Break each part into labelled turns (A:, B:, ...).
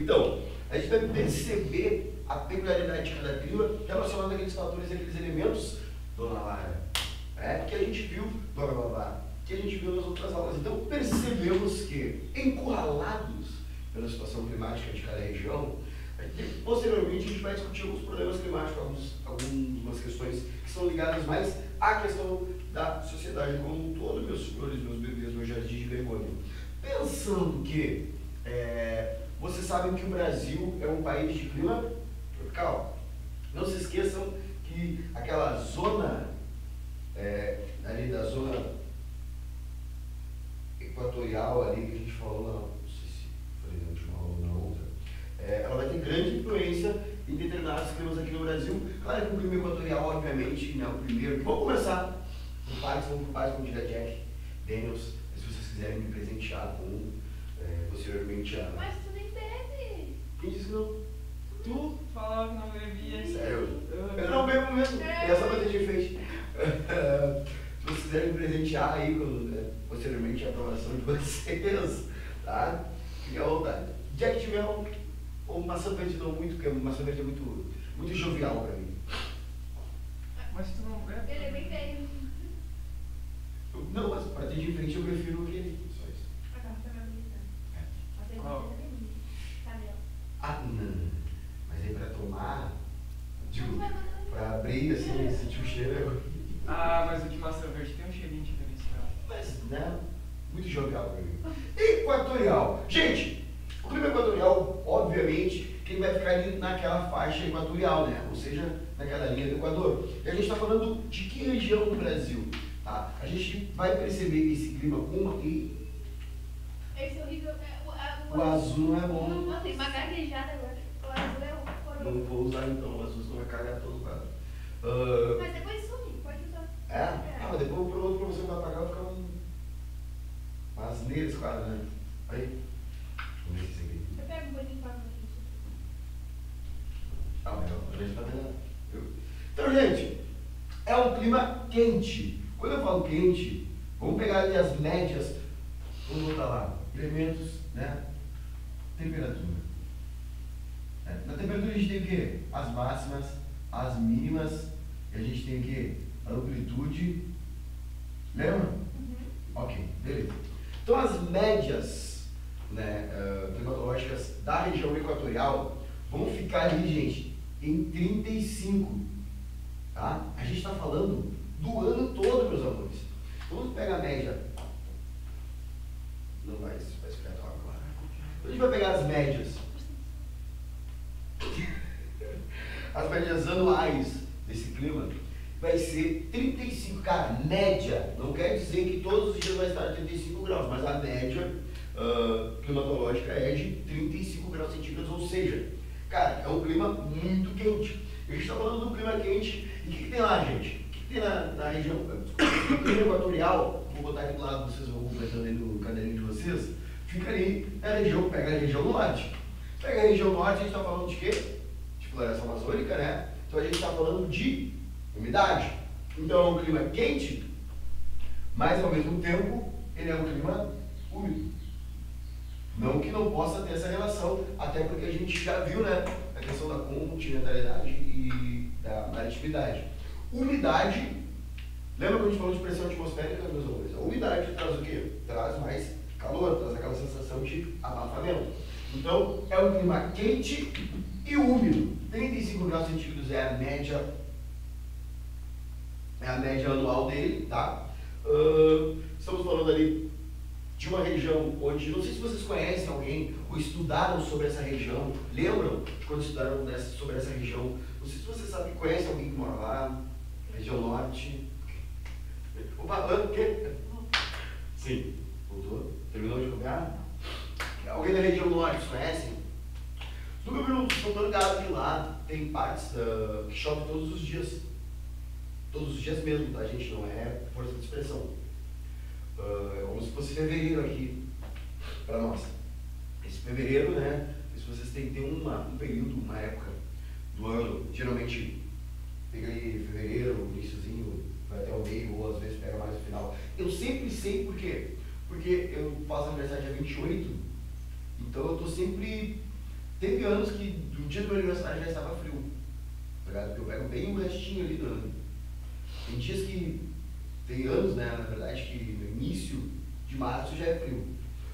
A: Então, a gente vai perceber a peculiaridade de cada clima relacionada àqueles fatores, àqueles elementos, dona Lara, que a gente viu, dona Babá, que a gente viu nas outras aulas. Então, percebemos que, encurralados pela situação climática de cada região, posteriormente a gente vai discutir alguns problemas climáticos, algumas questões que são ligadas mais à questão da sociedade como um todo, meus senhores, meus bebês, meu jardim de Gregônio. Pensando que vocês sabem que o Brasil é um país de clima tropical. Não se esqueçam que aquela zona, ali da zona equatorial ali que a gente falou, não sei se falei na última aula ou na outra, ela vai ter grande influência em determinados climas aqui no Brasil. Claro que o clima equatorial, obviamente, né, o primeiro. Vamos começar por pares, como diria Jack Daniels, se vocês quiserem me presentear com posteriormente a...
B: Mas tu nem bebe.
A: Quem disse que não?
C: Tu falava que não bebia.
A: Sério? Eu não bebo mesmo. É só pra ter feito. Se vocês quiserem me presentear aí com, posteriormente a aprovação de vocês, tá? Fique à vontade. Jack tiver um maçã verde não muito, porque maçã verde é muito jovial pra mim.
C: Mas tu não bebe?
B: Ele é bem velho.
A: Não, mas pra ter de frente eu prefiro aquele. Só isso.
B: A garrafa é mais bonita. A cerveja
C: Qual?
B: é bem bonita. Canela.
A: Ah, não. Mas aí pra tomar, digo,
B: Não vai mandar.
A: pra abrir assim, sentir o cheiro.
C: Ah, mas o de maçã verde tem um cheirinho diferenciado.
A: Mas, né? Muito jovial pra mim. Equatorial. Gente, o clima equatorial, obviamente, que ele vai ficar ali naquela faixa equatorial, né? Ou seja, naquela linha do Equador. E a gente está falando de que região do Brasil? Tá? A gente vai perceber esse clima com
B: Esse é horrível.
A: o azul não é bom.
B: Não, tem uma gaguejada agora. O azul é o
A: Não
B: coroa.
A: vou usar então, o azul não vai cagar todo o quadro.
B: Mas depois some, pode usar.
A: Ah, mas depois o outro professor vai apagar, vai ficar uma asneira esse quadro, né? Aí. Vamos ver se esse aqui.
B: Eu pego um bolinho para aqui.
A: Ah, legal. A gente tá vendo. Então, gente, é um clima quente. Quando eu falo quente, vamos pegar ali as médias, vamos botar lá, elementos, né? Temperatura. Na temperatura a gente tem o quê? As máximas, as mínimas, e a gente tem o quê? A amplitude. Lembra?
B: Uhum.
A: Ok, beleza. Então as médias, né, climatológicas da região equatorial vão ficar ali, gente, em 35. Tá? A gente está falando do ano todo, meus amores. Vamos pegar a média. Não vai ficar tão agora. A gente vai pegar as médias. As médias anuais desse clima vai ser 35. Cara, média. Não quer dizer que todos os dias vai estar a 35 graus, mas a média climatológica é de 35 graus centígrados, ou seja, cara, é um clima muito quente. A gente está falando do clima quente. E o que tem lá, gente? O que tem na região? No clima equatorial, vou botar aqui do lado, vocês vão completando aí no caderninho de vocês. Fica ali na região, pega a região norte. Pega a região norte, a gente está falando de quê? De floresta amazônica, né? Então a gente está falando de umidade. Então é um clima quente, mas ao mesmo tempo ele é um clima úmido. Não que não possa ter essa relação, até porque a gente já viu, né, a questão da continentalidade e da maritimidade. Umidade, lembra quando a gente falou de pressão atmosférica, meus amores? A umidade traz o quê? Traz mais calor, traz aquela sensação de abafamento. Então, é um clima quente e úmido. 35 graus centígrados é a média anual dele, tá? Estamos falando ali de uma região onde, não sei se vocês conhecem alguém ou estudaram sobre essa região, lembram de quando estudaram sobre essa região? Não sei se vocês sabem, conhecem alguém que mora lá, região norte. Opa, o quê? Sim, voltou? Terminou de comer? Alguém da região norte, vocês conhecem? Nunca viram, estão ligados que lá tem partes que chove todos os dias. Todos os dias mesmo, tá, gente? Não é força de expressão. É como se fosse fevereiro aqui para nós. Esse fevereiro, né? Se vocês têm um período, uma época do ano, geralmente pega aí fevereiro, iníciozinho, vai até o meio, ou às vezes pega mais no final. Eu sempre sei por quê. Porque eu faço aniversário dia 28, então eu estou sempre Teve anos que do dia do meu aniversário já estava frio, tá ligado? Porque eu pego bem o restinho ali do ano. Tem dias que, tem anos, né, na verdade, que no início de março já é frio.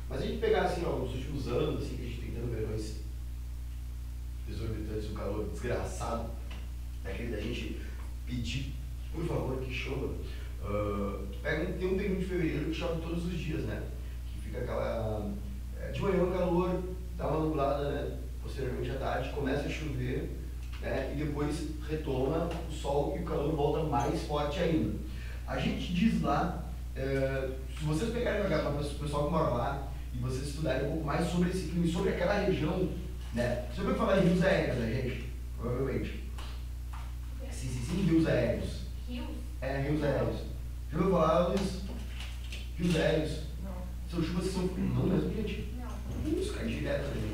A: Mas a gente pegar assim, ó, os últimos anos, assim, que a gente tem tendo verões exorbitantes, um calor desgraçado, daquele da gente pedir, por favor, que chova. Tem um período de fevereiro que chove todos os dias, né? Que fica aquela... de manhã o calor, dá uma nublada, né? Posteriormente à tarde começa a chover, né? E depois retoma o sol e o calor volta mais forte ainda. A gente diz lá, se vocês pegarem para o pessoal que mora lá e vocês estudarem um pouco mais sobre esse clima e sobre aquela região, né? Você ouviu falar em rios aéreos, né, gente? Provavelmente. Sim, rios aéreos.
B: Rios?
A: Rios aéreos. Já ouviu falar dos rios aéreos?
C: Não.
A: São chuvas que são... Não mesmo, gente?
B: Não.
A: Isso, cai direto também.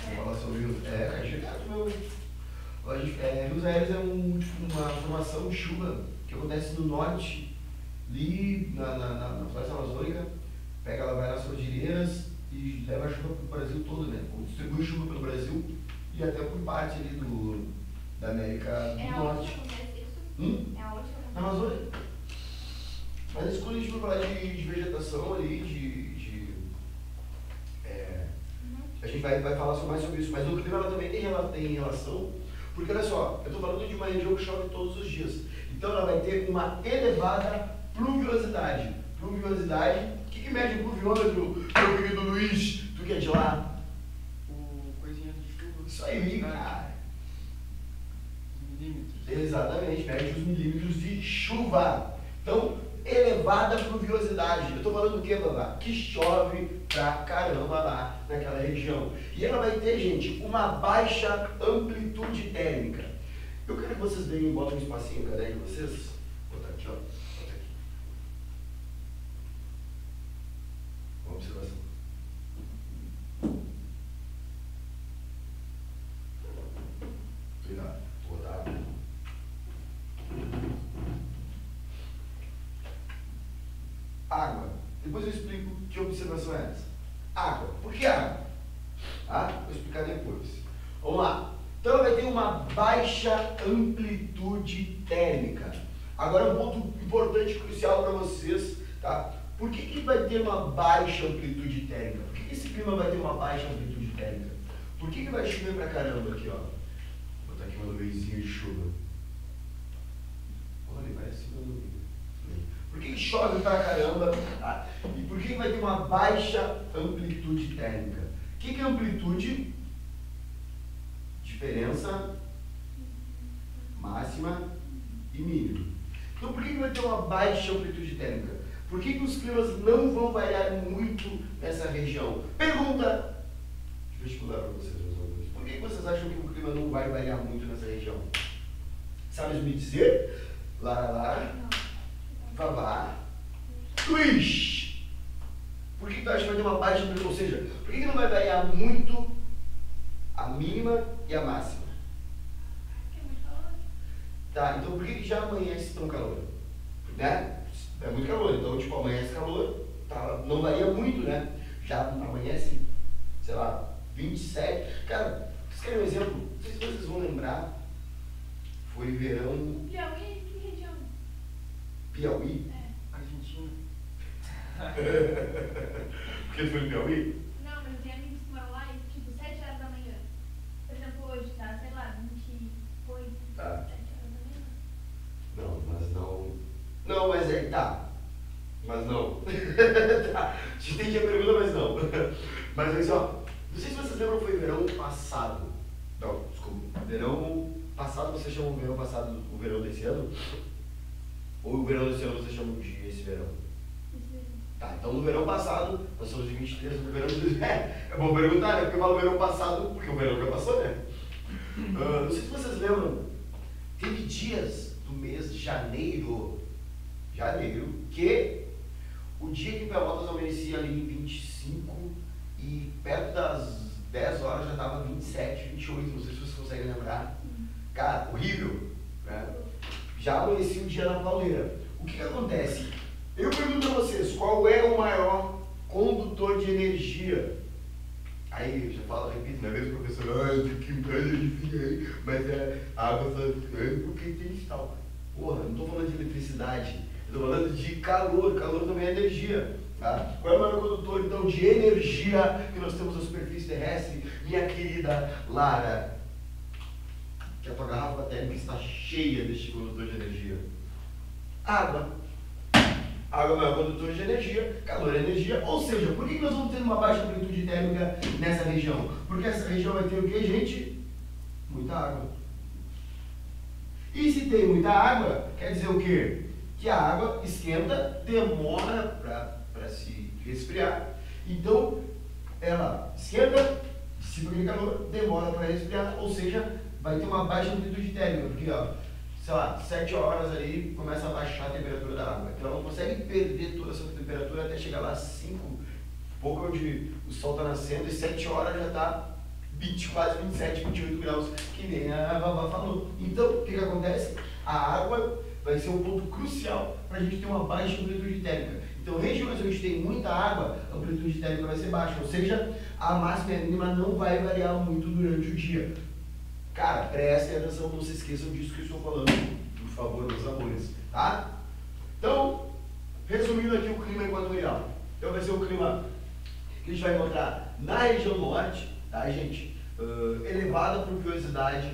A: Vamos falar sobre rios... cai direto, meu. Rios aéreos é uma formação de chuva que acontece no norte, ali na floresta amazônica. Pega, ela vai nas cordilheiras e leva a chuva para o Brasil todo, né? Ou distribui chuva pelo Brasil e até por parte ali da América do Norte.
B: Acontece isso? É aonde que
A: Na Amazônia. Mas quando a gente for falar de vegetação ali, a gente vai falar mais sobre isso. Mas o clima ela também tem relação, porque olha só, eu estou falando de uma região que chove todos os dias. Então ela vai ter uma elevada pluviosidade. Pluviosidade, o que mede o pluviômetro, meu querido Luiz? Tu que é de lá?
C: O coisinha de chuva.
A: Isso aí, cara.
C: Milímetros.
A: Exatamente, mede os milímetros de chuva. Então, elevada pluviosidade. Eu estou falando do que, Babá? Que chove pra caramba lá naquela região. E ela vai ter, gente, uma baixa amplitude térmica. Eu quero que vocês venham e botem um espacinho no caderno de vocês. Vou botar aqui, ó. Bota aqui. Uma observação. Cuidado. Vou botar. Água. Depois eu explico que observação é essa. Água. Por que água? Vou explicar depois. Vamos lá. Então ela vai ter uma baixa amplitude térmica. Agora um ponto importante, crucial para vocês, tá? Por que vai ter uma baixa amplitude térmica? Por que esse clima vai ter uma baixa amplitude térmica? Por que vai chover pra caramba aqui, ó? Vou botar aqui uma nuvenzinha de chuva. Olha, parece uma nuvem. Por que chove pra caramba? Tá? E por que vai ter uma baixa amplitude térmica? O que é amplitude? Diferença máxima e mínima. Então por que vai ter uma baixa amplitude térmica? Por que os climas não vão variar muito nessa região? Pergunta de vestibular para vocês, meus alunos. Por que vocês acham que o clima não vai variar muito nessa região? Sabes me dizer? Lara, Vavá, Luiz. Por que tu acha que vai ter uma baixa amplitude? Ou seja, por que não vai variar muito a mínima e a máxima?
B: É muito calor.
A: Tá, então por que já amanhece tão calor? Né? É muito calor, então tipo, amanhece calor, tá, não varia muito, né? Já amanhece, sei lá, 27. Cara, vocês querem um exemplo? Não sei se vocês vão lembrar. Foi verão.
B: Piauí, que região?
A: Piauí?
C: Argentina.
A: Porque tu foi no Piauí?
B: Não, mas eu tenho amigos que moram lá e tipo 7 horas da manhã. Por exemplo, hoje tá, sei lá, 28,
A: Tá.
B: 7 horas da manhã.
A: Não, mas não. Não, mas é. Tá. Mas não. Tá. A gente entendi a pergunta, mas não. Mas aí só. Não sei se vocês lembram, foi verão passado. Não, desculpa. Verão passado você chama o verão passado o verão desse ano? Ou o verão desse ano você chama de esse verão?
B: Isso mesmo.
A: Tá, então no verão passado, nós somos de 23, no verão de... É bom perguntar, né? Porque eu falo verão passado, porque o verão já passou, né? Não sei se vocês lembram, teve dias do mês de janeiro, que o dia que Pelotas amanhecia ali em 25 e perto das 10 horas já estava 27, 28, não sei se vocês conseguem lembrar. Cara, horrível, né? Já amanhecia o dia na pauleira. O que acontece? Eu pergunto a vocês, qual é o maior condutor de energia Aí eu já falo, repito, não é mesmo, professor? Ah, eu tenho que aí, mas a água só porque tem sal. Porra, não estou falando de eletricidade, eu estou falando de calor. Calor também é energia. Tá? Qual é o maior condutor, então, de energia que nós temos na superfície terrestre? Minha querida Lara, que a tua garrafa térmica está cheia deste condutor de energia. Água. Água é o maior condutor de energia, calor é energia, ou seja, por que nós vamos ter uma baixa amplitude térmica nessa região? Porque essa região vai ter o que, gente? Muita água. E se tem muita água, quer dizer o quê? Que a água esquenta, demora para se resfriar. Então, ela esquenta, dissipa aquele calor, demora para resfriar, ou seja, vai ter uma baixa amplitude térmica, porque, ó, sei lá, 7 horas ali começa a baixar a temperatura da água. Então ela não consegue perder toda essa temperatura até chegar lá 5, pouco onde o sol está nascendo, e 7 horas já está quase 27, 28 graus, que nem a Vavá falou. Então, o que acontece? A água vai ser um ponto crucial para a gente ter uma baixa amplitude térmica. Então, regiões onde a gente tem muita água, a amplitude térmica vai ser baixa, ou seja, a máxima e a mínima não vai variar muito durante o dia. Cara, prestem atenção, não se esqueçam disso que eu estou falando, por favor, meus amores, tá? Então, resumindo aqui o clima equatorial. Então vai ser o clima que a gente vai encontrar na região norte, tá, gente? Elevada pluviosidade,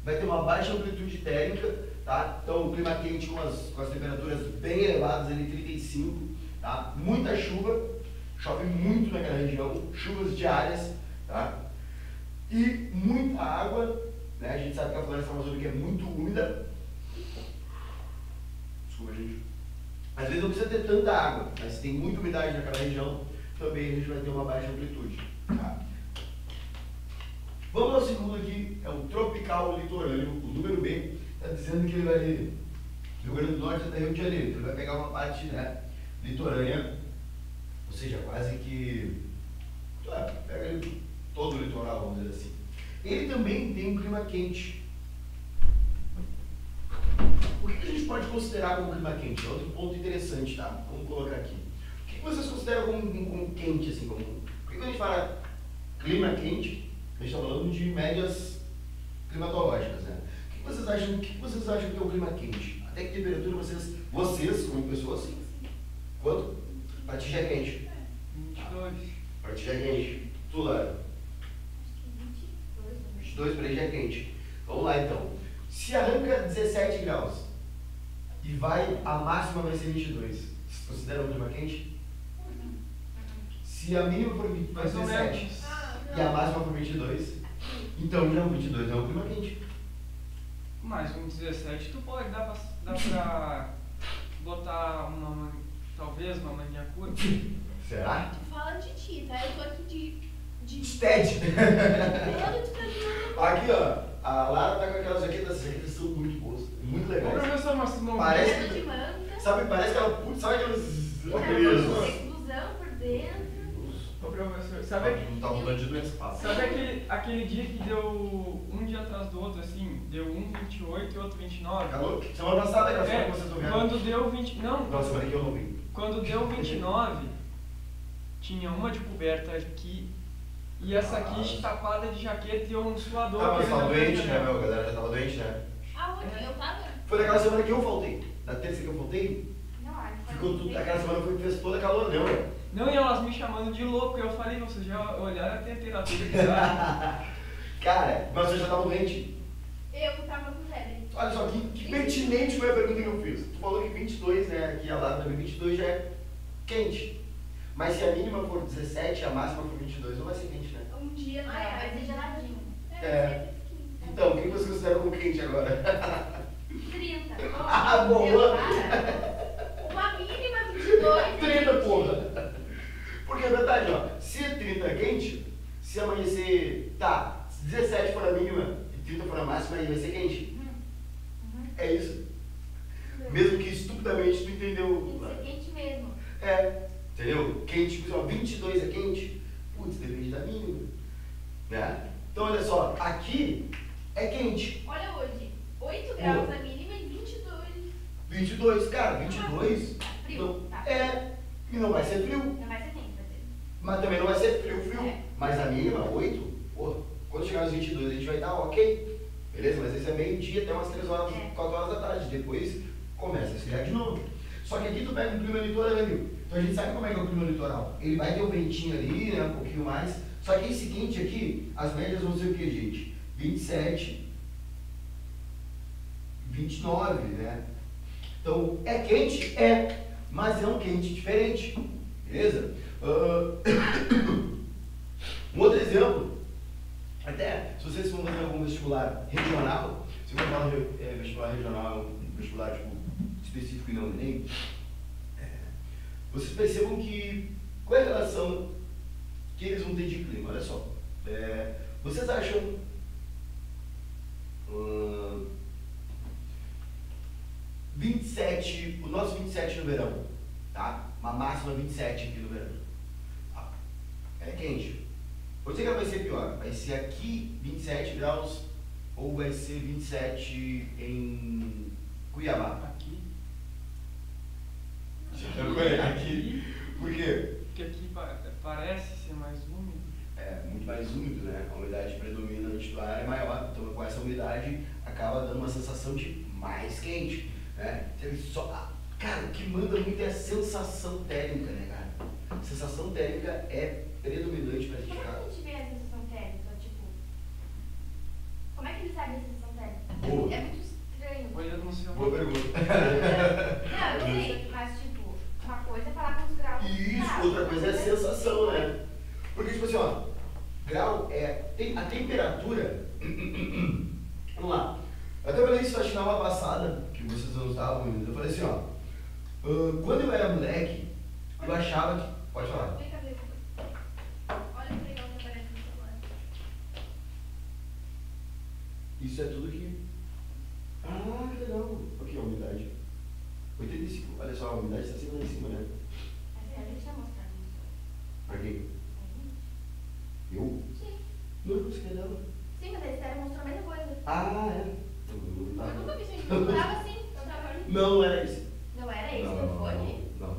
A: vai ter uma baixa amplitude térmica, tá? Então, o clima quente com as temperaturas bem elevadas, ali 35, tá? Muita chuva, chove muito naquela região, chuvas diárias, tá? E muita água, né? A gente sabe que a floresta amazônica é muito úmida. Desculpa, gente. Às vezes não precisa ter tanta água, mas se tem muita umidade naquela região, também a gente vai ter uma baixa amplitude. Tá? Vamos ao segundo aqui, é o tropical litorâneo, o número B, está dizendo que ele vai do Rio Grande do Norte até Rio de Janeiro. Ele vai pegar uma parte, né, litorânea, ou seja, quase que pega ele todo o litoral, vamos dizer assim. Ele também tem um clima quente. O que a gente pode considerar como clima quente? É outro ponto interessante, tá? Vamos colocar aqui. O que vocês consideram como quente, assim? Porque quando a gente fala clima quente, a gente está falando de médias climatológicas, né? O que vocês acham que é um clima quente? Até que temperatura vocês como pessoas, quanto? Para ti já é quente.
C: 22.
A: Para ti já é quente. Tu, Lara? 22 para ele já é quente. Vamos lá então. Se arranca 17 graus e a máxima vai ser 22, vocês consideram um clima quente? Se a mínima for 17 e a máxima for 22, então não, 22 é um clima quente.
C: Mas com 17 tu pode dar pra botar talvez uma manhã curta.
A: Será?
B: Tu fala de ti, tá? Eu tô aqui de
A: Sted.
B: medo de fazer.
A: Aqui, ó, a Lara tá com aquelas jaquetas, as jaquetas são muito boas, muito
C: Ô,
A: legais.
C: professor, mas tu não...
A: Parece
B: de manga.
A: Parece que ela, sabe aqueles...
B: Exclusão por dentro.
C: Ô, professor, sabe
A: Tá mudando de doença fácil.
C: aquele dia que deu um dia atrás do outro, assim, deu um 28 e outro 29?
A: Calor? Semana passada, aquela semana que vocês não vieram.
C: Quando deu 20...
A: Não, semana que eu não vi.
C: Quando deu 29, tinha uma de coberta aqui e essa aqui tapada de jaqueta e um suador.
A: Ah, mas
C: aquele
A: tava
C: na
A: doente,
C: frente,
A: né, meu? A galera já tava doente, né?
B: Aonde? Eu tava?
A: Foi naquela semana que eu faltei. Na terça que eu faltei,
B: Não,
A: ficou tudo. Aquela semana fez toda calor, lembra?
C: Não, e elas me chamando de louco, eu falei, vocês já olharam a temperatura que tá?
A: Cara, mas você já tava doente?
B: Eu tava com febre.
A: Olha só, que pertinente foi a pergunta que eu fiz. Tu falou que 22, né, aqui a Lara também, 22 já é quente. Mas se a mínima for 17 e a máxima for 22, não vai ser quente, né?
B: Um dia não vai ser geladinho.
A: É. Então, o que vocês consideram como quente agora?
B: 30.
A: Ah, boa!
B: Uma mínima 22.
A: 30, porra! Porque é verdade, ó. Se 30 é quente, se amanhecer, tá, se 17 for a mínima e 30 for a máxima, aí vai ser quente. É isso. Mesmo que estupidamente tu entendeu.
B: Tem que ser quente mesmo.
A: É, entendeu? Quente, tipo, 22 é quente? Putz, depende da mínima. Né? Então, olha só, aqui é quente.
B: Olha hoje, 8 graus a mínima e 22.
A: 22, cara, 22.
B: Frio,
A: Não,
B: tá?
A: é, e não vai ser frio.
B: Não vai ser quente, vai ser.
A: Mas também não vai ser frio, frio.
B: É.
A: Mas a mínima, 8, pô, quando chegar nos 22 a gente vai estar ok, beleza? Mas esse é meio-dia até umas 3 horas, 4 horas da tarde, depois começa a esfriar de novo. Só que aqui tu pega um clima litorâneo, então a gente sabe como é que é o clima litoral. Ele vai ter um ventinho ali, né, um pouquinho mais, só que esse quente aqui, as médias vão ser o que, gente? 27, 29, né? Então, é quente? É, mas é um quente diferente, beleza? Um outro exemplo, até se vocês vão fazer algum vestibular regional, se você fala vestibular regional, um vestibular tipo, específico e não Enem, vocês percebam que qual é a relação que eles vão ter de clima? Olha só, vocês acham 27, o nosso 27 no verão, tá? Uma máxima 27 aqui no verão. É quente. Vou dizer que ela vai ser pior. Vai ser aqui 27 graus ou vai ser 27 em Cuiabá?
C: Aqui.
A: Aqui. Por quê?
C: Porque aqui parece ser mais úmido.
A: É muito mais úmido, né? A umidade predominante do ar é maior, então com essa umidade acaba dando uma sensação de mais quente, né? Cara, o que manda muito é a sensação térmica, né, cara? A sensação térmica é predominante pra gente
B: Como é
A: ficar.
B: que a gente vê a sensação térmica? Tipo, como é que ele sabe a sensação térmica?
A: Boa.
B: É muito estranho.
C: Olhando no seu.
A: Boa pergunta.
B: Não, eu sei, mas tipo, uma coisa é falar com os graus.
A: Isso, outra coisa é a sensação, né? Porque, tipo assim, ó, grau a temperatura. Vamos lá. Eu até falei isso acho que na aula passada, que vocês não estavam indo. Eu falei assim, ó. Quando eu era moleque, eu achava que. Pode falar.
B: Vem cá ver. Olha que legal que aparece no celular.
A: Isso é tudo que. Ah, que legal. Aqui, a umidade. 85. Olha só, a umidade está sempre lá em cima, né?
B: A gente já mostrado isso.
A: Pra quem? Eu?
B: Sim.
A: Não, você quer dela.
B: Sim, mas a Esther mostrou a mesma coisa.
A: Ah, é.
B: Eu nunca vi gente que mostrava assim. Eu tava ali.
A: Não era isso.
B: Não era isso no fone?
A: Não.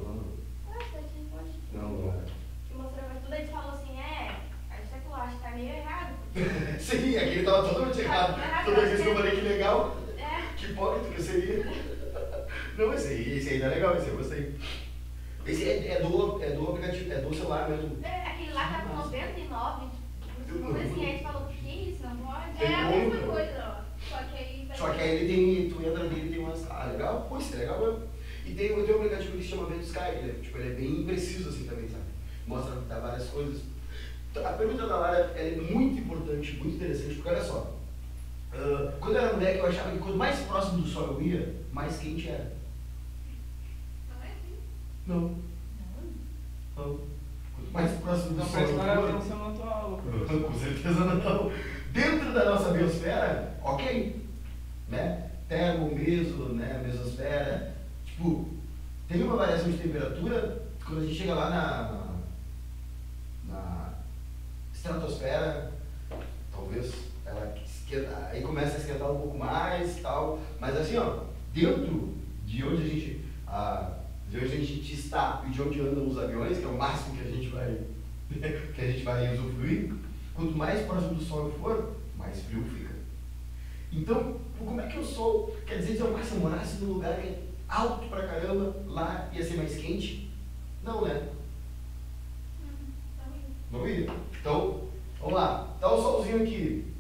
B: Ah, tá de fone.
A: Não era.
B: Que mostrava tudo, aí falou assim, a gente acho que tá meio errado.
A: Sim, aquele tava totalmente errado. Toda vez que eu falei que legal, que hipócrita que eu seria. Não, esse aí tá legal, esse eu gostei. Esse é do aplicativo, é do celular mesmo.
B: Aquele lá tá com 99. Uma coisa assim, aí a gente falou, que isso, não pode?
A: É a mesma
B: coisa, ó. Só que aí
A: ele tem, tu entra nele e tem umas. Ah, legal? Pô, isso é legal mesmo. E tem um aplicativo que se chama Vento Sky, né? Tipo, ele é bem preciso assim também, sabe? Mostra várias coisas. A pergunta da Lara é muito importante, muito interessante, porque olha só. Quando eu era moleque, eu achava que quanto mais próximo do sol eu ia, mais quente era.
B: Não é assim?
A: Não. Quanto mais próximo do
C: Não
A: sol eu
C: prestaram
A: for,
C: atenção na tua aula.
A: com certeza não. Dentro da nossa biosfera, ok. Né? Termo, meso, né? Mesosfera. Tipo, tem uma variação de temperatura quando a gente chega lá na estratosfera, talvez ela esquenta, aí começa a esquentar um pouco mais e tal. Mas assim, ó, dentro de onde a gente está e de onde andam os aviões, que é o máximo que a gente vai usufruir, quanto mais próximo do sol eu for, mais frio fica. Então, como é que o sol, quer dizer, se eu morasse num lugar que é alto pra caramba, lá ia ser mais quente? Não, né? Não ia? Então, vamos lá. Tá o solzinho aqui.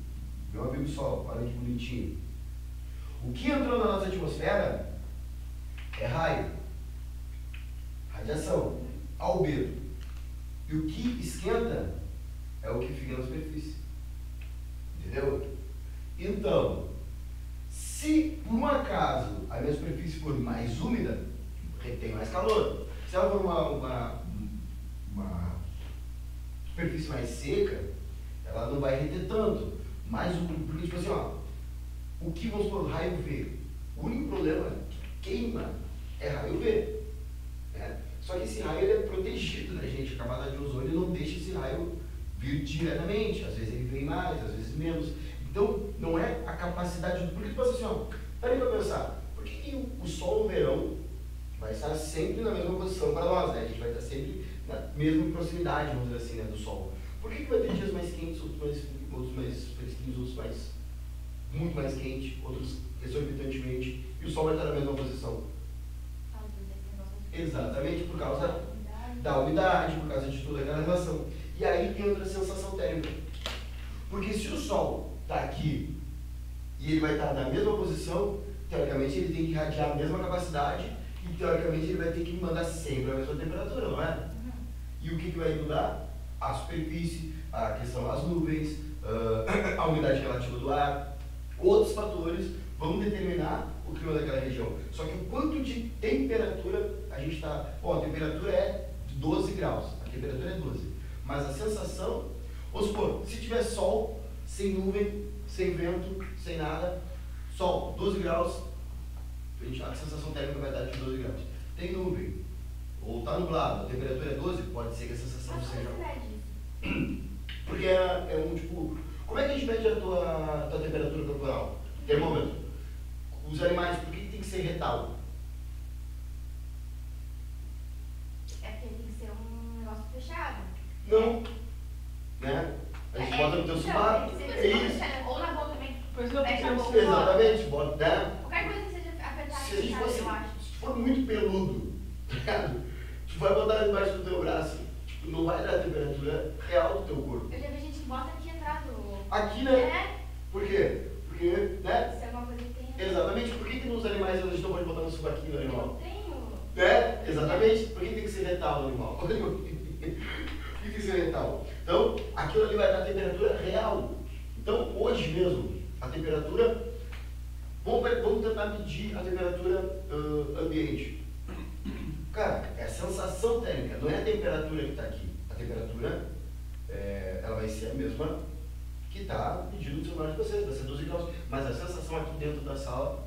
A: Meu amigo sol, olha que bonitinho. O que entrou na nossa atmosfera é raio, radiação, albedo. E o que esquenta é o que fica na superfície. Entendeu? Então, se por um acaso a minha superfície for mais úmida, retém mais calor. Se ela for uma superfície mais seca, ela não vai reter tanto. Mas porque, tipo assim, ó, o que vamos supor, raio V? O único problema que queima é raio V. Né? Só que esse raio ele é protegido, né, gente? A camada de ozônio não deixa esse raio vir diretamente. Às vezes ele vem mais, às vezes menos. Então, não é a capacidade do. Porque, tipo assim, ó, peraí pra pensar, por que o sol no verão vai estar sempre na mesma posição para nós, né? A gente vai estar sempre na mesma proximidade, vamos dizer assim, né, do sol. Por que vai ter dias mais quentes, outros mais fresquinhos, outros muito mais quentes, outros exorbitantemente, e o Sol vai estar na mesma posição? Exatamente, por causa da umidade, por causa de toda aquela relação. E aí entra a sensação térmica. Porque se o Sol está aqui e ele vai estar na mesma posição, teoricamente ele tem que irradiar a mesma capacidade e teoricamente ele vai ter que mandar sempre a mesma temperatura, não é? E o que vai mudar? A superfície, a questão das nuvens, a umidade relativa do ar, outros fatores vão determinar o clima daquela região. Só que o quanto de temperatura a gente está... Bom, a temperatura é de 12 graus, a temperatura é 12. Mas a sensação, vamos supor, se tiver sol, sem nuvem, sem vento, sem nada, sol, 12 graus, a sensação térmica vai estar de 12 graus. Tem nuvem, ou está nublado, a temperatura é 12, pode ser que a sensação seja... Porque é um tipo... Como é que a gente mede a tua temperatura corporal? Termômetro. Os animais, por que tem que ser retal?
B: É porque tem que ser um negócio fechado.
A: Não. Né? A gente bota no teu subaco. É isso.
B: Ou na boca também.
C: Pois não,
B: Fecha a
C: porque
B: boca.
A: Exatamente. Bota, né?
B: Qualquer coisa que seja apertada
A: Se a gente
B: fechada,
A: fosse,
B: eu acho.
A: se for muito peludo, tá ligado? Tu vai botar debaixo do teu braço. Tipo, não vai dar a temperatura real do teu corpo.
B: Eu já vi gente que bota aqui atrás do...
A: Aqui, né?
B: É.
A: Por quê? Porque, né?
B: Se é uma coisa que tem...
A: Exatamente. Por que nos animais a gente não pode botar no subaquinho do
B: Eu
A: animal?
B: não tenho...
A: Né? Exatamente. Por que tem que ser retal no animal? Por que tem que ser retal? Então, aquilo ali vai dar a temperatura real. Então, hoje mesmo, a temperatura... Vamos tentar medir a temperatura ambiente. Cara, é a sensação térmica, não é a temperatura que está aqui. A temperatura, ela vai ser a mesma que está medindo no celular de vocês, vai ser 12 graus. Mas a sensação aqui dentro da sala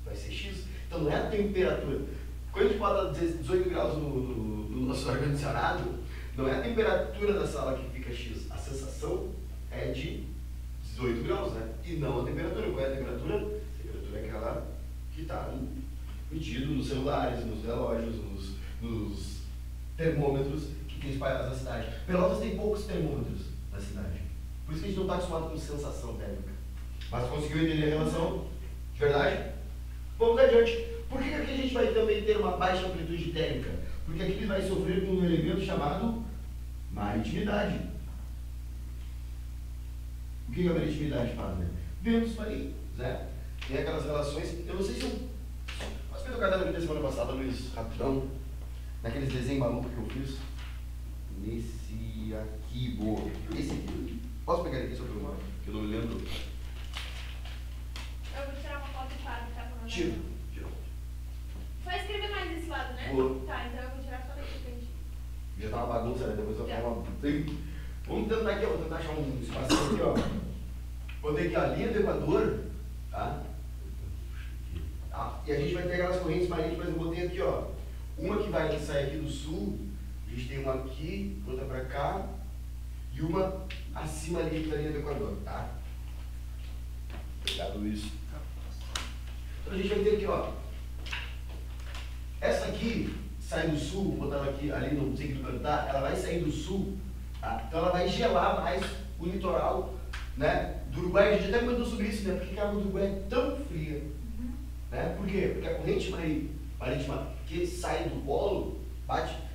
A: vai ser X. Então não é a temperatura. Quando a gente bota 18 graus no nosso ar-condicionado, não é a temperatura da sala que fica X. A sensação é de 18 graus, né? E não a temperatura. Qual é a temperatura? A temperatura é aquela que está medido nos celulares, nos relógios, nos termômetros que tem espalhados na cidade. Pelotas tem poucos termômetros na cidade. Por isso que a gente não está acostumado com sensação térmica. Mas conseguiu entender a relação? De verdade? Vamos adiante. Por que aqui a gente vai também ter uma baixa amplitude térmica? Porque aqui ele vai sofrer com um elemento chamado maritimidade. O que a maritimidade faz, né? Ventos marinhos, né? Tem aquelas relações... Eu não sei se eu... Posso ver o caderno da semana passada, Luiz, rapidão? Naqueles desenhos malucos que eu fiz? Nesse aqui, boa. Esse aqui. Posso pegar aqui só para uma? Que eu não me lembro.
B: Eu vou tirar uma foto do quadro, tá?
A: Tira.
B: Foi escrever mais desse lado, né?
A: Vou.
B: Tá, então eu vou tirar só daqui pra gente.
A: Já tá uma bagunça, né? Depois eu falo. Vamos tentar aqui, ó. Vou tentar achar um espacinho aqui, ó. Botei aqui a linha do Equador, tá? E a gente vai pegar as correntes marítimas, eu botei aqui, ó. Uma que vai sair aqui do sul, a gente tem uma aqui, outra pra cá, e uma acima ali da linha do Equador, tá? Obrigado, Luiz. Então a gente vai ter aqui, ó. Essa aqui sai do sul, vou botar ela aqui, ali no sei que do cantar, ela vai sair do sul, tá? Então ela vai gelar mais o litoral, né? Do Uruguai. A gente até comentou sobre isso, né? Por que a água do Uruguai é tão fria? Né? Por quê? Porque a corrente marítima que sai do polo,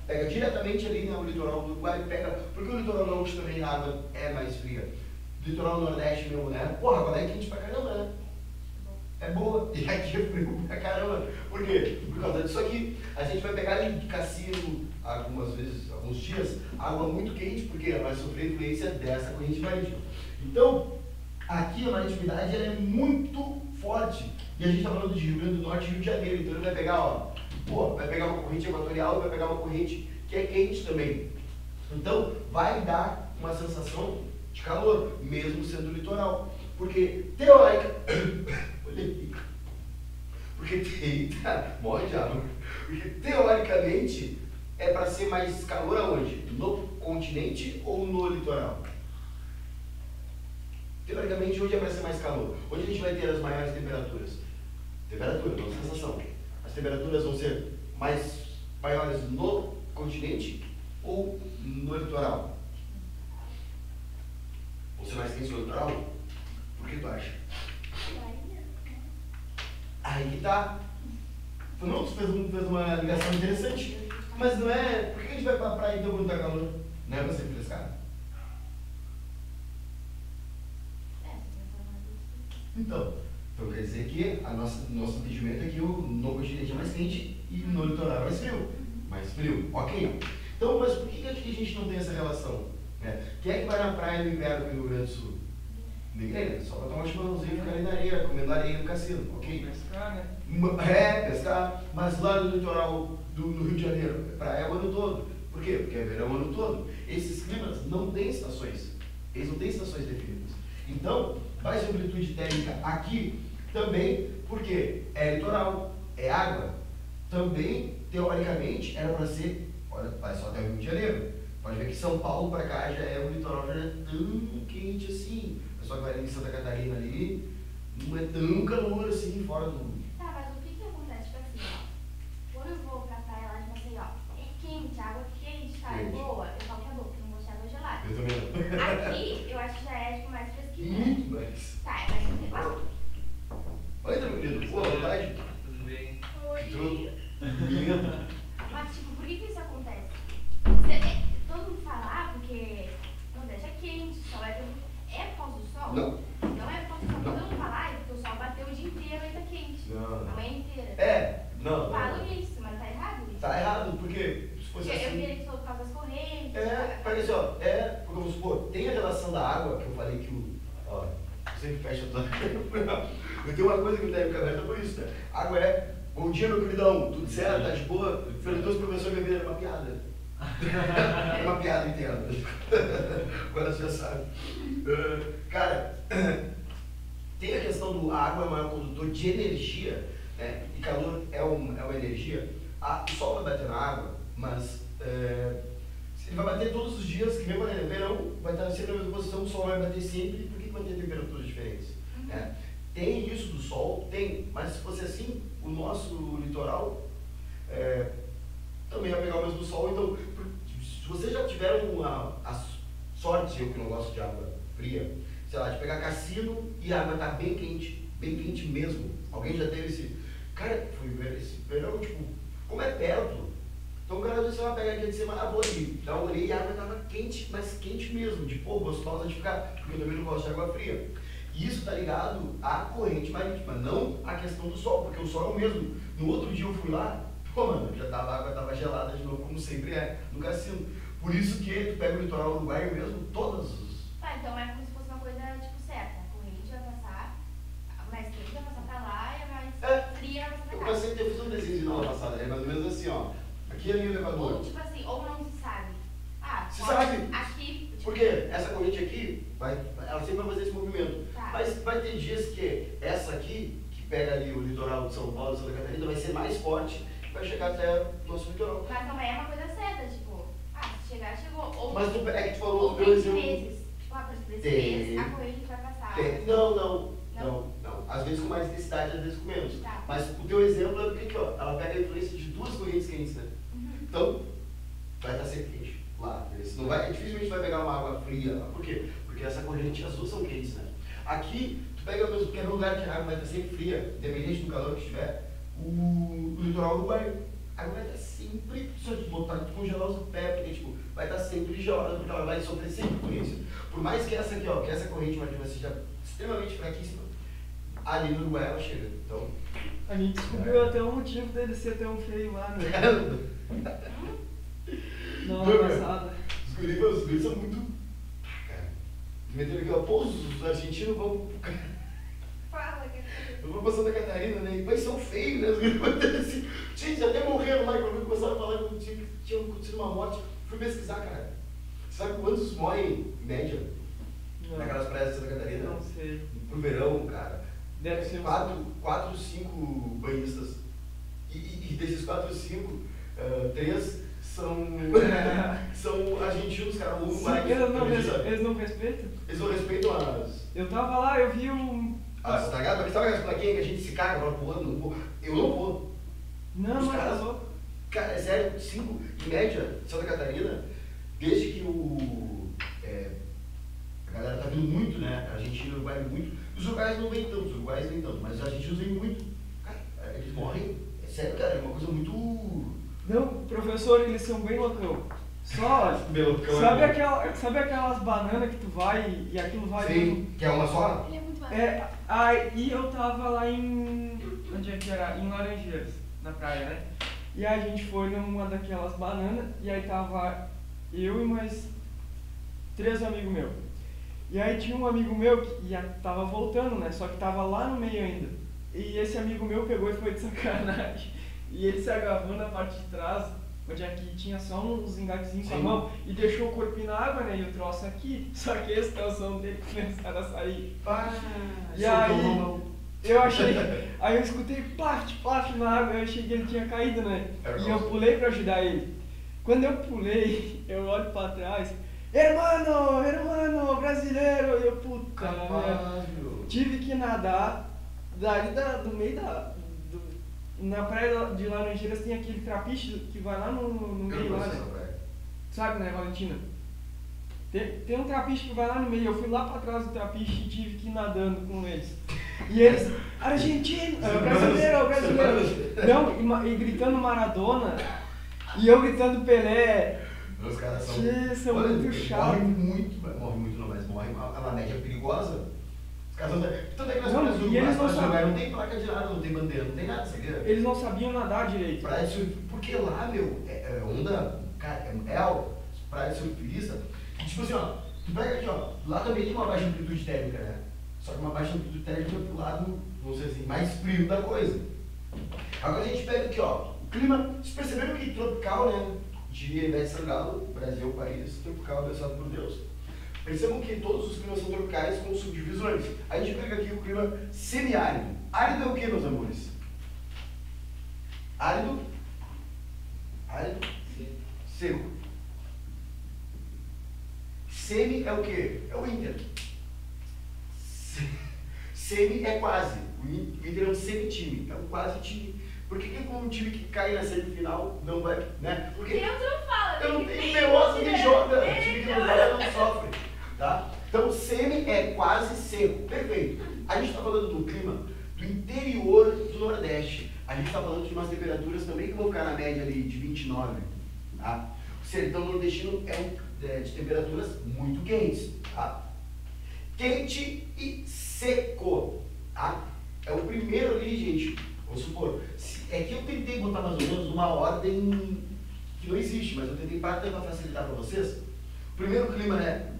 A: pega diretamente ali no litoral do Uruguai, porque o litoral gaúcho também a água é mais fria. O litoral nordeste mesmo, né? Porra, quando é quente pra caramba, né? É boa. E aqui é frio pra caramba. Por quê? Por causa disso aqui. A gente vai pegar ali de Cassino, algumas vezes, alguns dias, água muito quente, porque ela vai sofrer influência dessa corrente marítima. Então, aqui a maritimidade ela é muito forte. E a gente está falando de Rio Grande do Norte e Rio de Janeiro. Então ele vai pegar, vai pegar uma corrente equatorial e vai pegar uma corrente que é quente também. Então vai dar uma sensação de calor, mesmo sendo litoral. Porque porque teoricamente é para ser mais calor aonde? No continente ou no litoral? Teoricamente, hoje é para ser mais calor. Onde a gente vai ter as maiores temperaturas? Temperatura, não sensação. As temperaturas vão ser maiores no continente ou no litoral? seu litoral? Por que tu acha?
B: Daí mesmo, né?
A: Aí que tá. Tu não fez uma ligação interessante. Mas não é. Por que a gente vai pra praia então quando tá calor? Não é pra ser frescado.
B: É, você vai falar disso.
A: Então quer dizer que nosso entendimento é que no continente é mais quente e no litoral é mais frio. Mais frio, ok. Então, mas por que aqui a gente não tem essa relação? Quem é que vai na praia no inverno no Rio Grande do Sul? Ninguém, só pra tomar um chimarrãozinho e ficar ali na areia, comendo areia no cassino, ok?
C: Pescar, né?
A: Pescar, mas lá no litoral do Rio de Janeiro, é praia o ano todo. Por quê? Porque é verão o ano todo. Esses climas não têm estações. Eles não têm estações definidas. Então, baixa amplitude térmica aqui também, porque é litoral, é água. Também, teoricamente, era para ser, olha, vai só até o Rio de Janeiro. Pode ver que São Paulo para cá já é, o litoral já é tão quente assim. O pessoal que vai ali em Santa Catarina ali, não é tão calor assim fora do...
B: Tá, mas o que acontece? Tipo assim, ó. Quando eu vou pra praia lá de Maceió, é quente, água quente, tá? É
A: Quente.
B: boa. Eu falo que é boa, porque eu não gosto de água gelada.
A: Eu também não.
B: Aqui, eu acho que já é, tipo, mais fresquinha.
A: Muito mais.
B: Tá, é mais tranquilo.
A: Oi, tranquilo. Boa vontade.
D: Tudo bem?
A: Tudo.
B: Mas, tipo, por que isso acontece? Todo mundo fala, porque o Nordeste é quente, o sol é por causa do sol?
A: Não.
B: Não é por causa do sol.
A: Não.
B: Todo mundo fala, porque o sol bateu o dia inteiro e tá quente.
A: Não.
B: A manhã inteira.
A: Não.
B: Falam isso, mas tá errado isso.
A: Tá errado, porque se fosse
B: Porque eu
A: assim...
B: vi que falou por causa das correntes.
A: Porque assim, ó, porque vamos supor, tem a relação da água, que eu falei que ó, sempre fecha toda. Eu tenho uma coisa que eu tenho aberta por isso, né? Água é, bom dia meu queridão, tudo certo, tá de boa? Perguntou se o professor me era uma piada. É uma piada interna. Agora você já sabe. Cara, tem a questão do água é o maior condutor de energia, né? E calor é uma energia. O sol vai bater na água, mas ele vai bater todos os dias, que mesmo no verão, vai estar sempre na mesma posição, o sol vai bater sempre, por que vai ter temperaturas diferentes? Né? Tem isso do sol? Tem, mas se fosse assim, o nosso litoral também vai pegar o mesmo sol, então, se vocês já tiveram a sorte, eu que não gosto de água fria, sei lá, de pegar cassino e a água tá bem quente mesmo, alguém já teve esse, cara, foi esse verão, tipo, como é perto, então o cara às vezes vai pegar dia de semana, vou ali, dá uma olhada e a água tava quente, mas quente mesmo, de pô, gostosa de ficar, porque eu também não gosto de água fria. E isso está ligado à corrente marítima, não à questão do sol, porque o sol é o mesmo. No outro dia eu fui lá, pô, mano, a água estava gelada de novo, como sempre é, no cassino. Por isso que tu pega o litoral uruguaio mesmo, todos os...
B: Tá, então é como se fosse uma coisa, tipo, certa. A corrente vai passar, a mais quente vai passar pra lá e a mais fria vai passar pra
A: Eu
B: cá.
A: passei a ter feito um desenho de nova passada, é mais ou menos assim, ó. Aqui é a linha do Equador.
B: Ou tipo assim, ou não se sabe.
A: Se
B: pode
A: sabe.
B: aqui, tipo,
A: Porque essa corrente aqui, ela sempre vai fazer esse movimento.
B: Tá.
A: Mas vai ter dias que essa aqui, que pega ali o litoral de São Paulo e Santa Catarina, vai ser mais forte e vai chegar até o nosso litoral.
B: mas também é uma coisa certa, tipo, se chegar, chegou. Ou,
A: Mas tu, é que tu falou
B: ou
A: do
B: tem
A: meu exemplo.
B: meses. Tipo, por exemplo, esse
A: Tem.
B: mês a corrente vai passar.
A: Não. Às vezes com mais intensidade, às vezes com menos.
B: Tá.
A: Mas o teu exemplo é porque aqui, ó, ela pega a influência de duas correntes quentes, né? Então, vai estar sempre quente lá. Dificilmente vai pegar uma água fria lá. Por quê? Porque essa corrente, as duas são quentes, né? Aqui, tu pega mesmo, porque é um lugar que a água vai estar sempre fria, independente do calor que estiver, o litoral uruguaio. A água vai estar sempre, se eu botar, congelar os pés, porque tipo, vai estar sempre gelada, porque ela vai sofrer sempre com isso. Por mais que essa aqui, ó, que essa corrente marítima seja extremamente fraquíssima, ali no Uruguai ela chega. Então,
C: A gente descobriu até o motivo dele ser tão feio lá, né? Não,
A: Meu,
C: passada.
A: os guris são muito. Cara, meteram aqui, ó, pô, os argentinos vão.
B: Fala, que
A: Eu vou pra Santa Catarina, né? E eles são feios, né? Os guris assim. Gente, até morreram lá, quando começaram a falar que tinha acontecido uma morte. Fui pesquisar, cara. Sabe quantos morrem em média naquelas praias de Santa Catarina?
C: Não sei.
A: Pro verão, cara.
C: Deve ser
A: 4, 5 banhistas. E desses 4, 5, 3 são argentinos, cara. O
C: Sim,
A: mais.
C: eles não respeitam?
A: Eles não respeitam as.
C: Eu tava lá, eu vi um.
A: Tá ligado? Mas sabe aquelas plaquinhas que a gente se caga, fala, pô, não vou. Eu não vou.
C: Não,
A: Os
C: mas
A: caras-
C: tá louco.
A: Cara, é sério, 5, em média, Santa Catarina, desde que a galera tá vindo muito, né? Argentina, Uruguai muito. Os uruguaios não vêm tanto, os uruguaios nem tanto, mas os argentinos vêm muito. Cara, eles morrem. É sério, cara, é uma coisa muito.
C: Não, professor, eles são bem loucão. Só, sabe aquelas bananas que tu vai e aquilo vai...
A: Sim, que é uma só?
B: Ele é muito bacana.
C: É, aí eu tava lá em... Onde é que era? Em Laranjeiras, na praia, né? E aí a gente foi numa daquelas bananas e aí tava eu e mais 3 amigos meus. E aí tinha um amigo meu que tava voltando, né? Só que tava lá no meio ainda. E esse amigo meu pegou e foi de sacanagem. E ele se agarrou na parte de trás, onde aqui tinha só uns engatezinhos com a mão, e deixou o corpinho na água, né? E o troço aqui. Só que a extensão dele começaram a sair. E aí eu achei, aí eu escutei plaf na água, eu achei que ele tinha caído, né? E eu pulei pra ajudar ele. Quando eu pulei, eu olho pra trás, hermano, brasileiro! E eu, puta, tive que nadar dali do meio na praia de Laranjeiras tem aquele trapiche que vai lá no meio lá, né? Sabe, né, Valentina? Tem um trapiche que vai lá no meio, eu fui lá pra trás do trapiche e tive que ir nadando com eles. E eles, argentino, brasileiro. Não, e gritando Maradona, e eu gritando Pelé.
A: Os caras
C: são muito chatos.
A: Morre muito não, mas morre a média perigosa. Os caras tanto é que nós
C: não
A: tem placa de nada, não tem bandeira, não tem nada, sabia?
C: Eles não sabiam nadar direito.
A: Praia de surf, porque lá, meu, onda, cara, é alta, praia de surfista. Tipo assim, ó, tu pega aqui, ó, lá também tem uma baixa amplitude térmica, né? Só que uma baixa amplitude térmica pro lado, vamos dizer assim, mais frio da coisa. Agora a gente pega aqui, ó, o clima, vocês perceberam que tropical, né? Diria Ivete Sangalo, Brasil é um país tropical abençoado por Deus. Percebam que todos os climas são tropicais com subdivisões. A gente pega aqui o clima semiárido. Árido é o que, meus amores? Árido? Seco. Semi é o que? É o Inter. Semi é quase. O Inter é um semi-time, é um quase time. Por que um time que cai na semifinal não vai, né? Porque
B: Deus não fala.
A: eu não tenho veloso que joga. O time que não joga não sofre, tá? Então, semi é quase seco. Perfeito. A gente está falando do clima do interior do Nordeste. A gente está falando de umas temperaturas também que vão ficar na média ali de 29, tá? O sertão nordestino é de temperaturas muito quentes, tá? Quente e seco, tá? É o primeiro ali, gente. Vamos supor, é que eu tentei botar mais ou menos uma ordem que não existe, mas eu tentei para tentar facilitar para vocês. O primeiro clima, né,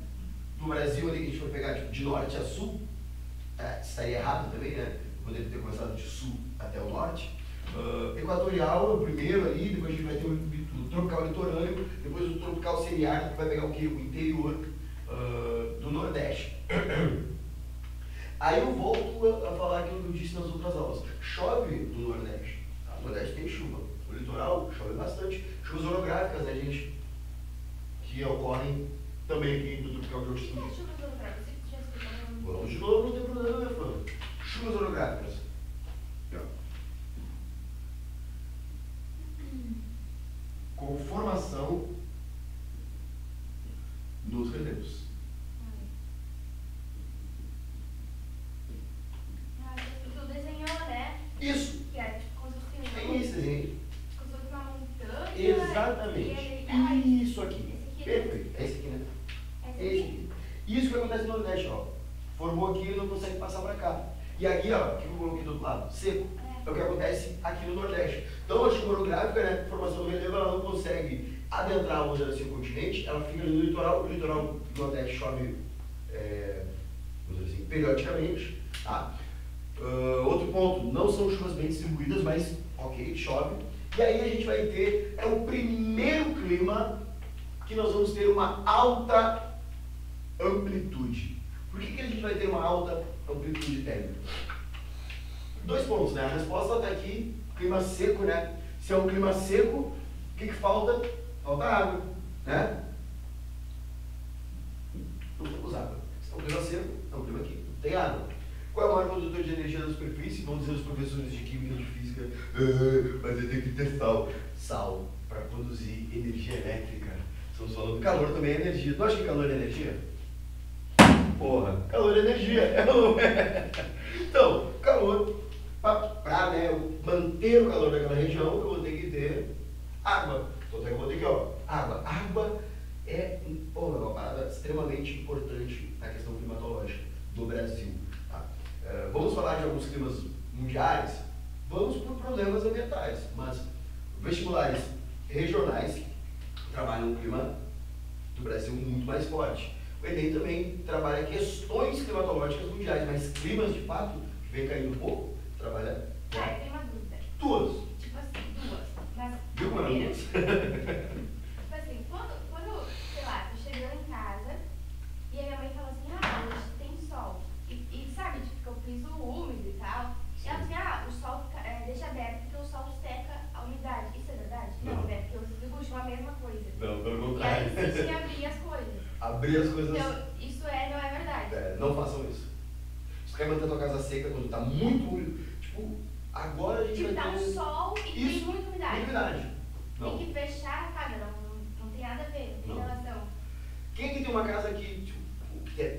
A: do Brasil ali, que a gente vai pegar tipo, de norte a sul, estaria errado também, né? Eu poderia ter começado de sul até o norte. Equatorial é o primeiro ali, depois a gente vai ter o tropical litorâneo, depois o tropical semiárido, que vai pegar o quê? O interior do Nordeste. Aí eu volto a falar aquilo que eu disse nas outras aulas. Chove no Nordeste. Tá? No Nordeste tem chuva. No litoral chove bastante. Chuvas orográficas, né, gente? Que ocorrem também aqui no tropical de altitude.
B: O que é chuvas orográficas? Você já explicou?
A: Vamos de novo, não tem problema, né, Fran? Chuvas orográficas. Com formação nos relevos.
B: Tu desenhou, né?
A: Isso.
B: Que é tipo como se fosse
A: Tem isso, hein?
B: como se fosse uma montanha.
A: Exatamente. Isso aqui.
B: Esse aqui.
A: Perfeito. É esse aqui, né?
B: Esse aqui.
A: Isso que acontece no Nordeste, ó. Formou aqui e não consegue passar para cá. E aqui, ó, o que eu coloquei do outro lado? Seco. É o que acontece aqui no Nordeste. Então a chuva orográfica, né, formação do relevo, ela não consegue adentrar, vamos dizer assim, o continente, ela fica ali no litoral. O litoral do Nordeste chove, vamos dizer assim, periodicamente. Tá? Outro ponto, não são chuvas bem distribuídas, mas ok, chove. E aí a gente vai ter, o primeiro clima que nós vamos ter uma alta amplitude. Por que a gente vai ter uma alta amplitude térmica? 2 pontos, né? A resposta está aqui, clima seco, né? Se é um clima seco, o que falta? Falta água, né? Não temos água. Se é um clima seco, é um clima que não tem água. Qual é o maior produtor de energia da superfície? Vão dizer os professores de química e de física, mas tem que ter sal. Sal, para produzir energia elétrica. Estamos falando calor também é energia. Tu acha que calor é energia? Porra, calor é energia. Então, calor, para né, manter o calor daquela região, eu vou ter que ter água. Então eu vou ter que, ó, água. Água é uma parada extremamente importante na questão climatológica do Brasil. Tá? Vamos falar de alguns climas mundiais? Vamos por problemas ambientais, mas vestibulares regionais trabalham um clima do Brasil muito mais forte. O Enem também trabalha questões climatológicas mundiais, mas climas de fato, que vem caindo um pouco, trabalha.
B: Ah, eu tenho uma dúvida.
A: Duas.
B: Tipo assim, duas. Mas
A: Viu, mano?
B: primeiro, tipo assim, quando, sei lá, tô chegando em casa e a minha mãe fala assim, hoje tem sol. E sabe, tipo, que eu piso úmido e tal. E ela diz, o sol deixa aberto porque o sol seca a umidade. Isso é verdade?
A: Não.
B: É porque os livros são a mesma coisa.
A: Não, pelo
B: E aí
A: contrário.
B: existe abrir as coisas.
A: Abrir as coisas.
B: Então, isso não é verdade.
A: Não façam isso. Se você quer manter a tua casa seca quando está muito úmido, tipo, agora a gente
B: Tipo,
A: vai
B: tá
A: ter
B: um sol e tem
A: isso,
B: muita umidade.
A: muita umidade. Não.
B: Tem que fechar a casa, não tem nada a ver, não tem
A: Não.
B: relação.
A: Quem que tem uma casa que, tipo,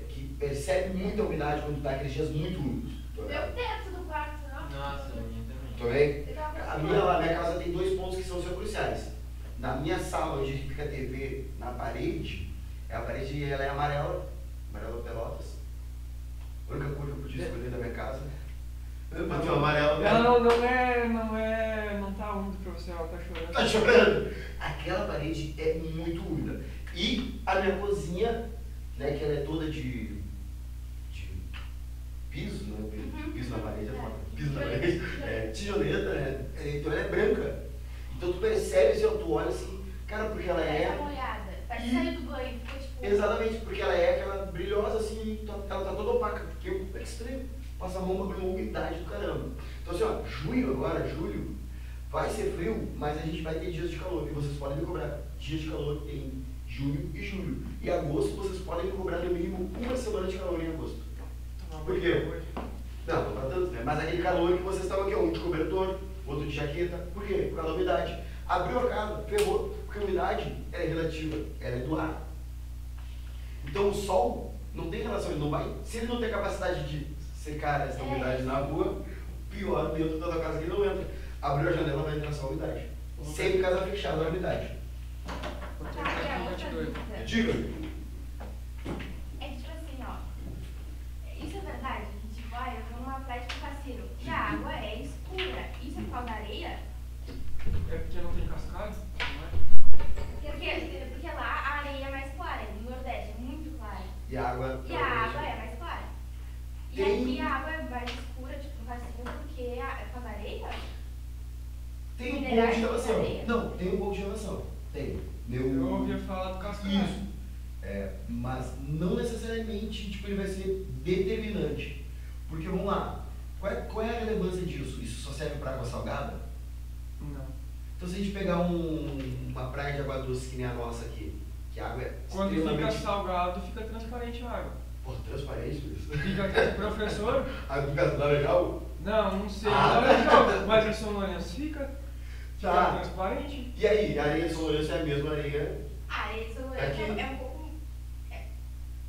A: que percebe muita umidade quando está aqueles dias muito úmidos?
B: Meu teto do quarto, não?
D: Nossa, a minha também.
A: Também?
B: Eu tava
A: A
B: pensando.
A: minha casa tem 2 pontos que são cruciais. Na minha sala, onde fica a TV na parede, a parede ela é amarela pelotas. A única cor que eu podia escolher da minha casa. Mas tem um amarelo.
C: Ela não tá úmido pra você, ela tá chorando.
A: Tá chorando? Aquela parede é muito úmida. E a minha cozinha, né, que ela é toda de piso, né? Piso na parede, é foda. Piso na parede, tijoleta, né? Então ela é branca. Então tu percebe, assim, tu olha assim, cara, porque ela
B: Essa
A: é.
B: molhada. Parece que saiu do banho, ficou tipo.
A: Exatamente, porque ela é aquela brilhosa assim, ela tá toda opaca, porque é estranho. Passa a mão uma umidade do caramba. Então assim, ó, julho, vai ser frio, mas a gente vai ter dias de calor. E vocês podem me cobrar dias de calor em junho e julho. E agosto vocês podem me cobrar no mínimo 1 semana de calor em agosto. Por quê? Não pra tanto, né? Mas aquele calor que vocês estavam aqui, um de cobertor, outro de jaqueta. Por quê? Por causa da umidade. Abriu a casa, ferrou. Porque a umidade é relativa, ela é do ar. Então o sol não tem relação, ele não vai. Se ele não tem capacidade de secar essa umidade na rua, pior, dentro da tua casa que ele não entra. Abriu a janela, vai entrar só a umidade. Sempre casa fechada a umidade. Diga.
B: É que tipo assim, ó. Isso é verdade? Que tipo, eu tô numa praia de cassino e a água é escura. Isso é por causa da areia?
C: É porque não tem cascalho, não é?
B: Porque lá a areia é mais clara, no Nordeste é muito clara.
A: E a água.
B: E a água é mais clara. E
A: Tem-
B: aqui a água é mais escura, tipo, no cassino, porque é por causa da areia?
A: Tem um pouco
B: Minerais
A: de
B: de
A: relação.
B: areia?
A: Não, tem um pouco de relação. Tem.
C: Eu ouvia falar do cascalho.
A: Isso. Mas não necessariamente tipo, ele vai ser determinante. Porque vamos lá, qual é a relevância disso? Isso só serve para água salgada?
C: Não.
A: Então se a gente pegar uma praia de água doce que nem a nossa aqui, que a água é
C: Quando fica
A: extremamente
C: salgado, fica transparente a água.
A: transparente, isso.
C: Fica professor?
A: A fica laranjal?
C: Não sei,
A: Ah.
C: não é legal, mas a São Lourenço fica
A: Tá.
C: transparente.
A: E aí, a areia de São Lourenço é a mesma areia
B: A areia de São
A: Aqui-
B: Lourenço é um pouco.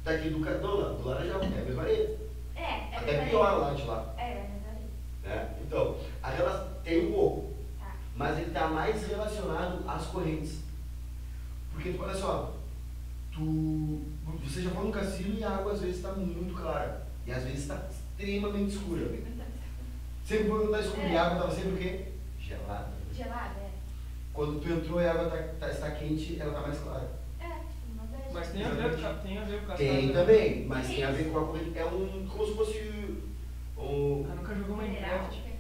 A: daqui do Não, do Laranjal, é a mesma areia.
B: É
A: Até
B: verdade.
A: pior lá de lá.
B: É verdade.
A: Né? Então, a relação tem um pouco,
B: Tá.
A: mas ele está mais relacionado às correntes. Porque, olha só, você já foi no cassino e a água às vezes está muito clara. E às vezes está extremamente escura. Sempre quando está escura e a água estava sempre o quê? Gelada.
B: Gelada, é.
A: Quando tu entrou e a água está quente, ela está mais clara.
B: É, tipo, no Nordeste.
C: Mas tem a ver com cascalho.
A: Tem também, mas tem a ver com a corrente. É como se fosse um.
C: Eu nunca jogou
B: Mineral.
C: Minecraft.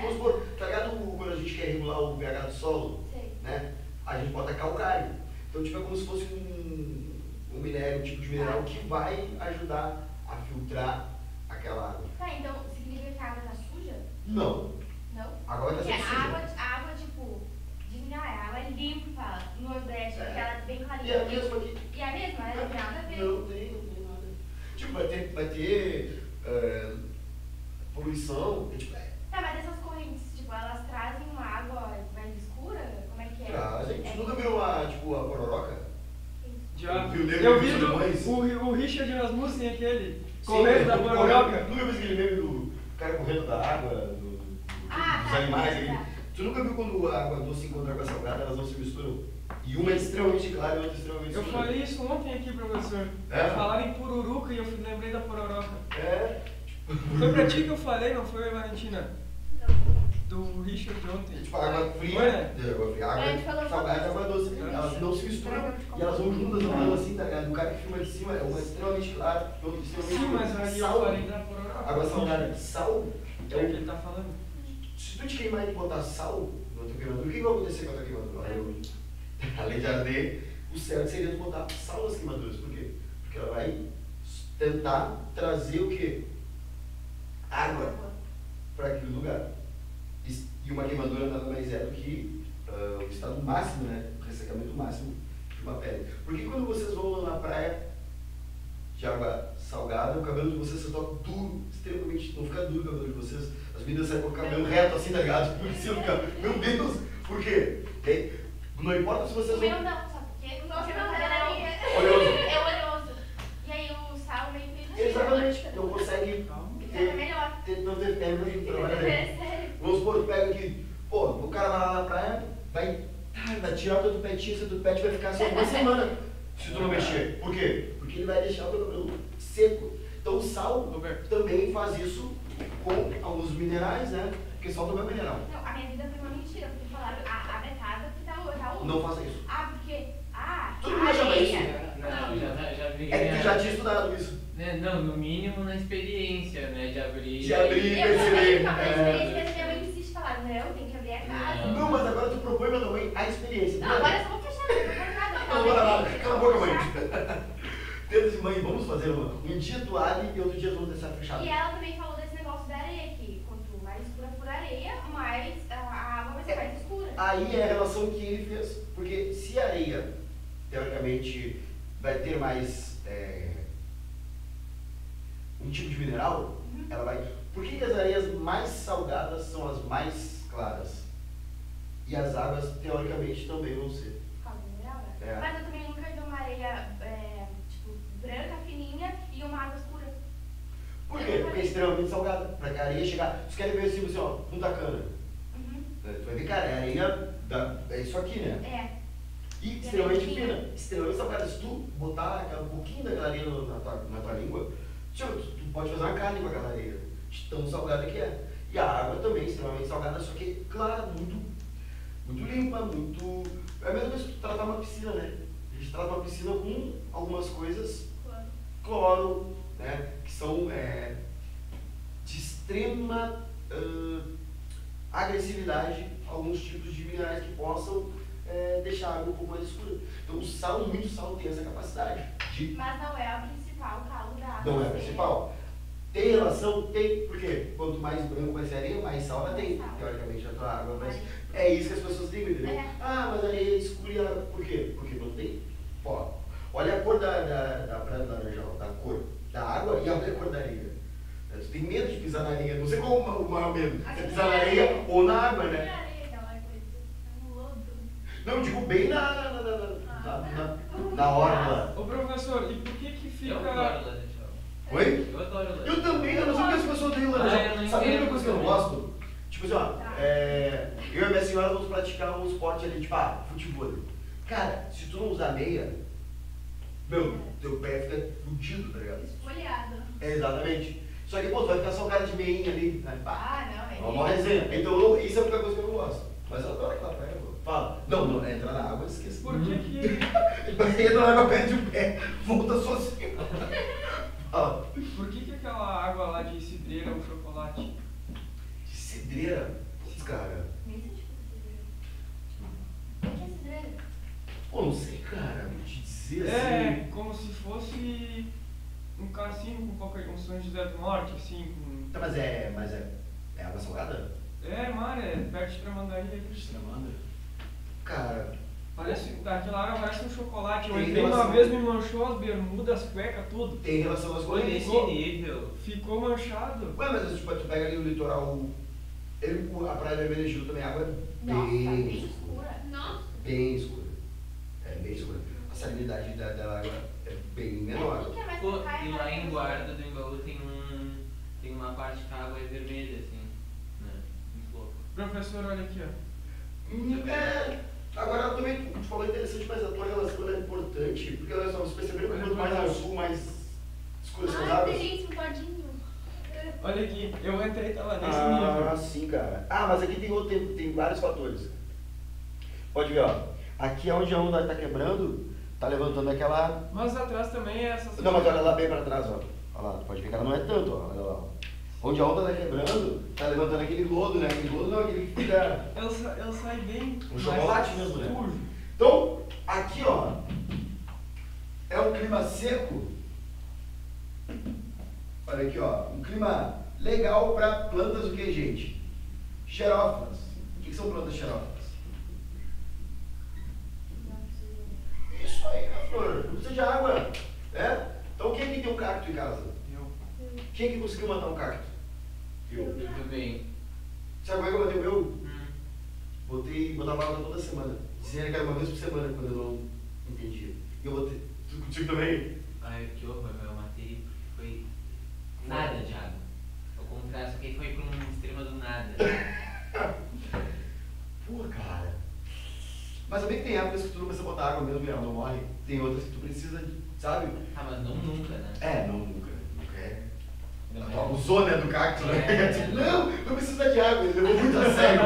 A: Vamos supor, tá ligado quando a gente quer regular o pH do solo,
B: Sei.
A: né? A gente bota calcário. Então, tipo, é como se fosse um minério, um tipo de mineral que vai ajudar a filtrar aquela água.
B: Tá, então significa que a água tá suja?
A: Não,
B: Não?
A: agora tá
B: Porque
A: sendo
B: a
A: suja.
B: água, tipo, dizem, a água é limpa, fala, no Nordeste, porque ela é bem
A: E
B: clarinha.
A: a mesma aqui.
B: E a mesma? Ela não tem nada a ver.
A: Não tem nada. Tipo, vai ter poluição, tipo,
B: Tá, mas essas correntes, tipo, elas trazem uma água mais escura? Como é que é?
A: trazem. Tu nunca viu tipo, a pororoca?
C: Já.
A: Viu o Nego
C: Eu
A: e
C: vi
A: os Alemães?
C: o Richard Rasmussen, aquele,
A: Sim,
C: correndo da Pororoca.
A: Nunca viu aquele meme do cara correndo da água, dos animais aí? Tu nunca viu quando a água doce encontra água salgada, elas não se misturam? E uma é extremamente clara e outra é extremamente
C: Eu
A: escura.
C: falei isso ontem aqui, professor.
A: É?
C: Falaram em pururuca e eu lembrei da Pororoca.
A: É.
C: Foi pra ti que eu falei, não foi, Valentina?
B: Não.
C: Do Richard de ontem.
A: Tipo, a água fria,
C: Foi, né?
A: água
B: A gente falou
A: salgada e
B: só
A: água doce.
B: isso.
A: Elas não se misturam e elas vão juntas andando assim, tá ligado? O cara que filma de cima é uma extremamente clara e outra extremamente
C: Sim,
A: escura.
C: mas aí eu
A: Sal,
C: falei da Pororoca.
A: água salgada. Sal
C: É o que ele tá falando.
A: Se tu te queimar e botar sal na tua queimadura, o que vai acontecer com a tua queimadura? Além de arder, o certo seria tu botar sal nas queimaduras. Por quê? Porque ela vai tentar trazer o quê? Água para aquele lugar. E uma queimadura nada mais é do que o estado máximo, né? O ressecamento máximo de uma pele. Porque quando vocês vão na praia de água salgada, o cabelo de vocês se toca duro, extremamente, não fica duro o cabelo de vocês. As meninas saem com o cabelo reto assim, tá ligado? Por cima do cabelo. Meu Deus! Por quê? Não importa se vocês
B: O meu
A: vão...
B: não, sabe por quê?
D: Nossa,
B: Porque meu
D: não.
B: cabelo
A: Oleoso.
B: é oleoso. E aí o sal meio que...
A: Exatamente, não consegue
B: É melhor.
A: não ter tempo de trabalhar.
B: É sério.
A: Vamos supor, tu pega aqui, pô, o cara vai lá na praia, vai tirar o teu tupetinho, esse tupete vai ficar só uma semana se tu não mexer. Por quê? Porque ele vai deixar o teu cabelo seco. Então o sal
C: Roberto.
A: também faz isso com alguns minerais, né? Porque sal também é mineral.
B: Não, a minha vida foi uma mentira, porque falaram, abre a casa que tá o...
A: Não faça isso.
B: Porque...
A: Todo mundo achava isso.
D: Não, já vi.
A: É que tu já tinha estudado isso.
D: Né, não, no mínimo na experiência, né? De abrir.
A: De abrir.
B: Eu também
A: perceber.
B: ficava na experiência, mas minha mãe insiste em falar, não, tem que abrir a casa.
D: Não.
A: Não, mas agora tu propõe pra tua mãe a experiência.
B: Não, agora eu só vou fechar, não vou pôr nada.
A: Não vou nada. Cala a boca, mãe. Tenta assim, mãe, vamos fazer um dia tu abre e outro dia vamos deixar fechado.
B: E ela também falou desse negócio da areia, que quanto mais escura for a areia, mais a água vai ser mais escura.
A: Aí é a relação que ele fez. Porque se a areia, teoricamente, vai ter mais um tipo de mineral, ela vai... Por que as areias mais salgadas são as mais claras? E as águas, teoricamente, também vão ser.
B: Por causa do mineral, né?
A: É.
B: Mas eu também nunca vi uma areia, tipo, branca, fininha e uma água escura.
A: Por quê? Porque é extremamente salgada. Para que a areia chegar... Vocês querem ver assim, ó, Punta Cana.
B: Uhum.
A: Tu vai ver, cara, é areia... É isso aqui, né?
B: É.
A: E extremamente fina, extremamente salgada. Se tu botar um pouquinho daquela areia na tua língua, tu pode fazer uma carne com aquela areia, de tão salgada que é. E a água também extremamente salgada, só que, claro, muito limpa, muito... É a mesma coisa que tu tratar uma piscina, né? A gente trata uma piscina com algumas coisas, cloro, né? Que são de extrema agressividade, alguns tipos de minerais que possam deixar a água um pouco mais escura. Então o sal, muito sal tem essa capacidade de...
B: Mas não é a principal causa da água.
A: Não é a principal. Tem relação? Tem. Por quê? Quanto mais branco vai ser a areia, mais sal ela tem. Teoricamente, a tua água vai... É isso que as pessoas ligam, entendeu? Ah, mas a areia é escura e a água... Por quê? Porque não tem pó. Olha a cor da praia do Laranjal, da cor da água e olha a cor da areia. Tu tem medo de pisar na areia. Não sei qual o maior medo. É pisar na areia ou na água, né? Não, digo bem na orla.
C: Ô professor, e por que fica...
D: Eu adoro laranjal.
A: Oi?
D: Eu adoro laranjal.
A: Eu também, eu não sei porque as pessoas têm
D: eu
A: laranjal.
D: não
A: Sabe
D: entendo
A: uma coisa que eu não
D: também.
A: gosto? Tipo assim, ó, eu e minha senhora vamos praticar um esporte ali, tipo, futebol. Cara, se tu não usar meia, meu, teu pé fica fudido, tá ligado?
B: Esfolhado.
A: Exatamente. Só que, pô, tu vai ficar só um cara de meinha ali, né?
B: Não,
A: Uma resenha. Então, isso é a única coisa que eu não gosto. Mas eu adoro aquela praia, pô. Fala. Não, entra na água, esquece.
C: Por que
A: Entra na água, perde o pé, volta sozinho. Fala.
C: Por que aquela água lá de cidreira é um chocolate?
A: De cidreira? Cara.
B: Nem sei tipo de cidreira. O que é cidreira?
A: Pô, não sei, cara. Vou te dizer
C: É,
A: assim.
C: como se fosse um cassino com um São José do Norte, assim, com...
A: Tá, mas é água salgada?
C: É, mar, é perto de Tramandaí aqui.
A: Tramanda? Cara,
C: Parece, aquela água parece um chocolate. Eu
A: Tem
C: entrei uma
A: relação.
C: vez, me manchou as bermudas, as cuecas, tudo.
A: tem relação às
D: Foi
A: coisas.
D: nesse nível.
C: Ficou manchado.
A: Ué, mas tipo, tu pega ali o litoral, a Praia do Hermenegildo também, a água é
B: Nossa,
A: bem
B: bem
A: escura.
B: escura. Nossa.
A: Bem escura. É bem escura. salinidade da água é bem menor.
B: Quem quer mais
D: Pô,
B: tocar é
D: e lá
B: mais
D: em
B: gostoso.
D: Guarda do Embaú tem uma parte que a água é vermelha, assim, né? Muito louco.
C: Professor, olha aqui, ó.
A: Agora também, tu falou interessante, mas a tua relação ela é importante, porque olha só, vocês perceberam que quanto mais ao sul, mais escuras são as
B: Ai,
A: águas?
B: delícia, um todinho.
C: Olha aqui, eu entrei e tava nesse nível.
A: Sim, cara. Mas aqui tem vários fatores. Pode ver, ó. Aqui é onde a onda está quebrando, tá levantando aquela...
C: Mas atrás também é essa...
A: Não, mas olha lá bem para trás, ó. Olha lá, pode ver que ela não é tanto, ó. Olha lá, ó. Onde a onda está quebrando, tá levantando aquele lodo, né? Aquele lodo não é aquele que fica...
C: Eu saí bem...
A: Um chocolate mesmo, né?
C: sujo.
A: Então, aqui, ó, é um clima seco. Olha aqui, ó, um clima legal para plantas o que, gente? Xerófilas. O que são plantas xerófilas? Isso aí, a flor. Não precisa de água, né? Então, quem é que tem um cacto em casa?
C: Eu.
A: Quem é que conseguiu matar um cacto? Eu.
D: Muito bem.
A: Sabe como é que eu matei o meu? Botava água toda semana. Dizia que era uma vez por semana, quando eu não entendia. E eu botei. Tu contigo também?
D: Ai, que horror, eu matei porque foi nada de água. Ao contrário, só que foi para um extremo do nada.
A: Pô, cara. Mas também tem épocas que tu não precisa botar água mesmo e ela não morre. Tem outras que tu precisa, sabe?
D: Mas não nunca, né?
A: Não, nunca. Nunca é.
D: Não,
A: Tu abusou, né, do cacto, né?
D: É.
A: Não precisa de água. Ele levou muito a sério.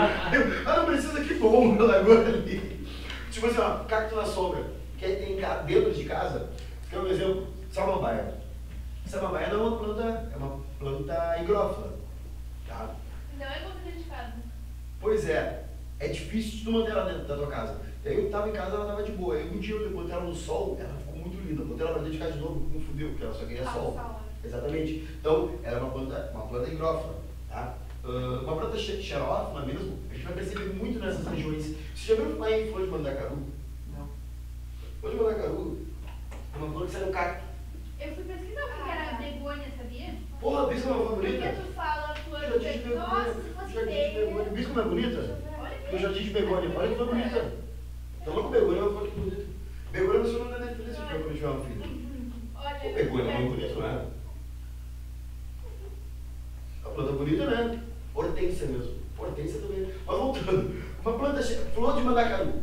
A: Não precisa, que bom, largou ali. Tipo assim, ó, cacto na sombra. Que aí tem dentro de casa. Quer um exemplo? Samambaia. Samambaia não é uma planta higrófila. Tá?
B: Não é bom dentro de casa.
A: Pois é. É difícil de tu manter ela dentro da tua casa. Daí eu tava em casa, ela tava de boa. Aí um dia eu botei ela no sol, ela ficou muito linda. Botei ela pra dentro de casa de novo, não fudeu, porque ela só queria sol. Exatamente. Então, ela é uma planta higrófila. Tá? Uma planta xerófila mesmo, a gente vai perceber muito nessas regiões. Você já viu falar em flor de mandacaru?
C: Não.
A: Flor de mandacaru é uma flor que sai no cacto.
B: Eu fui pesquisar o que era begônia, sabia?
A: Porra, bisco é uma flor bonita?
B: Porque tu fala flor de
A: Jardim de
B: begônia. Nossa, se fosse
A: Jardim de begônia. Bisco não é bonita? O jardim de begônia, olha que flor bonita. Tá louco, begônia é uma flor que bonita. Begônia você não deve ter esse tipo quando tiver uma filha.
B: Olha,
A: O begônia é muito bonito, não é? A planta bonita, né? Hortênsia mesmo. Hortênsia também. Mas voltando, uma planta flor de mandacaru.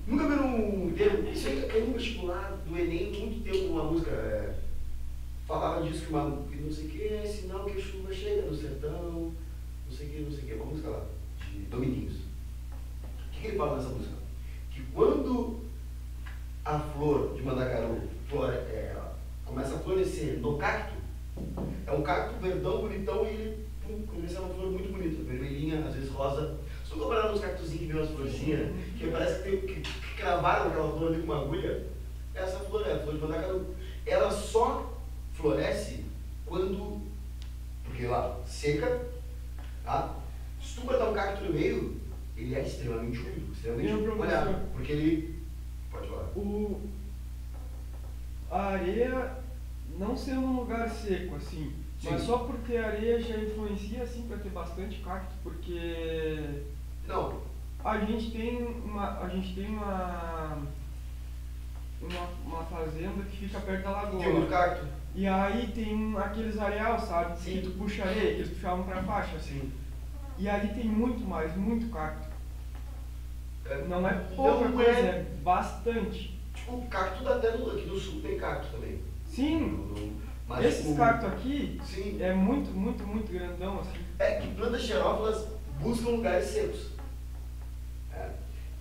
A: Nunca viram um termo? Isso aí caiu no vestibular do Enem muito tempo uma música. Falava disso que não sei o que é sinal que a chuva chega no sertão. Não sei o que. Uma música lá, de Dominguinhos. O que ele fala nessa música? Que quando a flor de mandacaru começa a florescer no cacto, é um cacto verdão, bonitão, e ele começa uma flor muito bonita, vermelhinha, às vezes rosa. Se tu comparar uns cactozinhos que vem umas florzinhas, que parece que cravaram aquela flor ali com uma agulha, essa flor é a flor de mandacaru. Ela só floresce quando, porque lá, seca, tá? Se tu botar um cacto no meio, ele é extremamente úmido, extremamente molhado, porque ele... Pode falar.
C: A areia, não sendo um lugar seco, assim,
A: Sim.
C: mas só porque a areia já influencia, assim, para ter bastante cacto, porque...
A: Não.
C: A gente tem uma fazenda que fica perto da lagoa.
A: Tem muito cacto.
C: E aí tem aqueles areal, sabe?
A: Sim.
C: Que tu puxa areia, que eles puxavam pra baixo, assim. E ali tem muito cacto. Não é pouca
A: Não
C: coisa,
A: é.
C: é bastante.
A: Tipo, o cacto dá até aqui no sul tem cacto também.
C: Sim,
A: Mas,
C: esses
A: tipo,
C: cactos aqui
A: Sim.
C: é muito grandão, assim.
A: É que plantas xerófilas buscam lugares secos.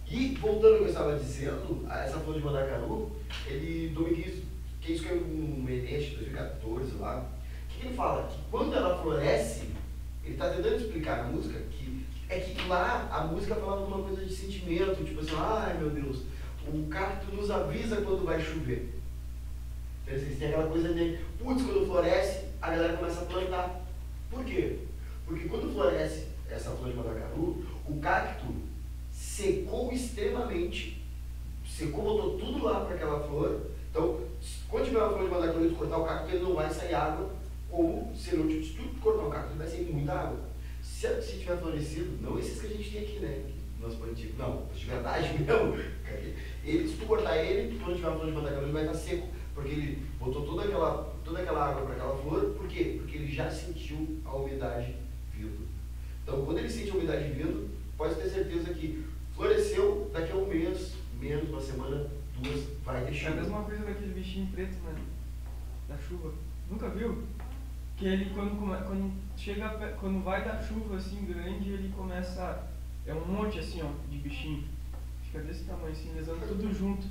A: E voltando ao que eu estava dizendo, essa flor de mandacaru, Dominguinhos, que isso que é um Enem de 2014 lá, o que ele fala? Que quando ela floresce, ele está tentando explicar na música que lá a música falava de uma coisa de sentimento, tipo assim, ai meu Deus, o cacto nos avisa quando vai chover. Então, assim, tem aquela coisa de, putz, quando floresce, a galera começa a plantar. Por quê? Porque quando floresce essa flor de mandacaru, o cacto secou extremamente, botou tudo lá para aquela flor. Então, quando tiver uma flor de mandacaru e tu cortar o cacto, ele não vai sair água, como se tu cortar o cacto, ele vai sair muita água. Se tiver florescido, não esses que a gente tem aqui, né? Nosso plantio. Não, de verdade mesmo. Ele, se tu cortar ele, quando tiver uma flor de mandacaru, ele vai estar seco. Porque ele botou toda aquela água para aquela flor. Por quê? Porque ele já sentiu a umidade vindo. Então, quando ele sente a umidade vindo, pode ter certeza que floresceu, daqui a um mês, menos, uma semana, 2, vai ter
C: É a
A: chuva.
C: mesma coisa daquele bichinho preto, né? Da chuva. Nunca viu? Que ele quando vai dar chuva assim grande, ele começa. É um monte assim, ó, de bichinho. Fica desse tamanho assim, eles andam tudo junto,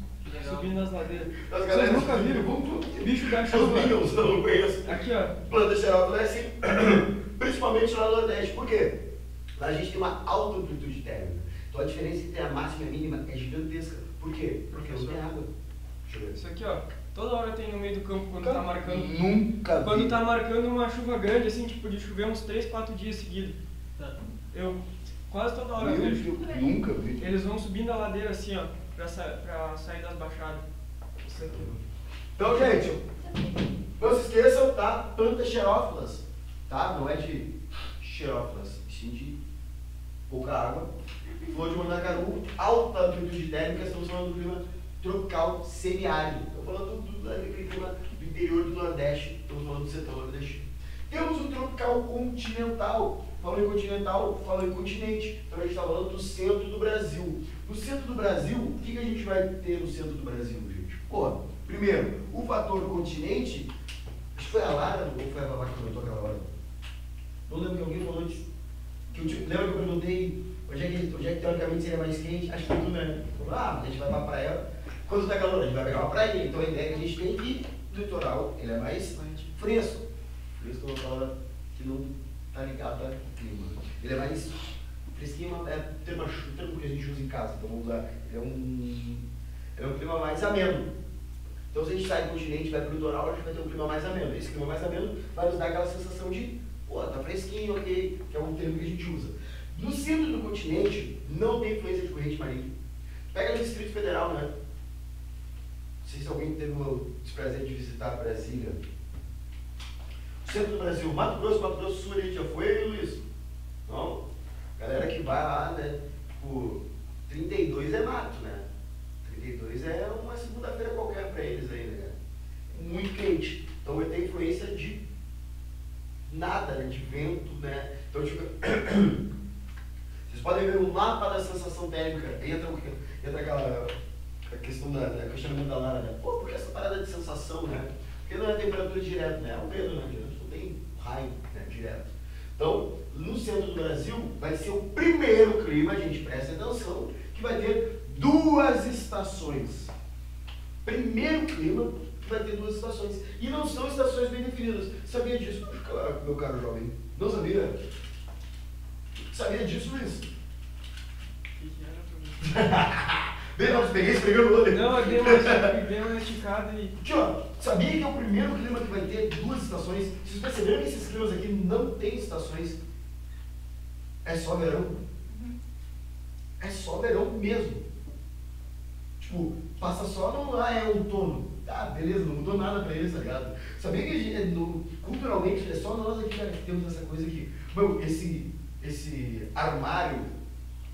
C: subindo as ladeiras. Vocês nunca viram? Bicho da chuva.
A: Os não conheço.
C: Aqui, ó.
A: Planta xerófila é assim, principalmente lá no Nordeste. Por quê? Lá a gente tem uma alta amplitude térmica. Então a diferença entre a máxima e a mínima é gigantesca. Por quê? Porque não tem água. Deixa eu ver.
C: Isso aqui, ó. Toda hora tem no meio do campo quando tá marcando.
A: Nunca vi.
C: Quando tá marcando uma chuva grande, assim, tipo, de chover uns 3, 4 dias seguidos. Eu quase toda hora
A: Meu
C: vejo.
A: Deus, nunca vi.
C: Eles vão subindo a ladeira assim, ó, pra sair das baixadas. Isso aqui.
A: Então, gente, não se esqueçam, tá? Planta xerófilas, tá? Não é de xerófilas, sim de pouca água. Flor de mandacaru, alta amplitude térmica, estamos falando do clima tropical semiárido. Estamos falando daquele clima do interior do Nordeste, estamos falando do setor nordestino. Temos o tropical continental. Falando em continental, falando em continente. Então a gente está falando do centro do Brasil. No centro do Brasil, o que a gente vai ter no centro do Brasil, gente? Pô, primeiro, o fator continente, acho que foi a Lara, ou foi a Babá que comentou aquela hora? Não lembro que alguém falou antes. Lembra que eu perguntei onde é que teoricamente seria mais quente? Acho que foi tu, né? A gente vai pra praia. Quando tá calor, a gente vai pegar uma praia. Então a ideia que a gente tem é que o litoral ele é mais fresco. Fresco é uma palavra que não tá ligada ao clima. Ele é mais fresquinho, é o termo que a gente usa em casa. Então vamos usar. Ele é um clima mais ameno. Então se a gente sai do continente e vai pro litoral, a gente vai ter um clima mais ameno. Esse clima mais ameno vai nos dar aquela sensação de, pô, tá fresquinho, ok, que é um termo que a gente usa. No centro do continente, não tem influência de corrente marinha. Pega no Distrito Federal, né? Não sei se alguém teve o desprazer de visitar Brasília. O centro do Brasil, Mato Grosso do Sul, a gente já foi, Luiz? Não? Galera que vai lá, né? Tipo, 32 é mato, né? 32 é uma segunda-feira qualquer pra eles aí, né? Muito quente. Então vai ter influência de nada, né? De vento, né? Então, tipo, vocês podem ver o mapa da sensação térmica. Entra aquela a questão da questionamento da Lara, né? Pô, por que essa parada de sensação, né? Porque não é temperatura direta, né? É o medo, né? Não tem raio, né? Direto. Então, no centro do Brasil, vai ser o primeiro clima, gente, presta atenção, que vai ter 2 estações. Primeiro clima que vai ter 2 estações. E não são estações bem definidas. Sabia disso, meu caro jovem? Não sabia? Sabia disso, Luiz? Bem, não, peguei esfregando o olho.
C: Não, eu dei uma esticada e...
A: Tio, sabia que é o primeiro clima que vai ter 2 estações? Vocês perceberam que esses climas aqui não tem estações? É só verão. É só verão mesmo. Tipo, passa só no... Ah, é outono. Ah, beleza, não mudou nada pra eles, tá ligado? Sabia que a gente, culturalmente, é só nós aqui que temos essa coisa aqui. Meu, esse armário...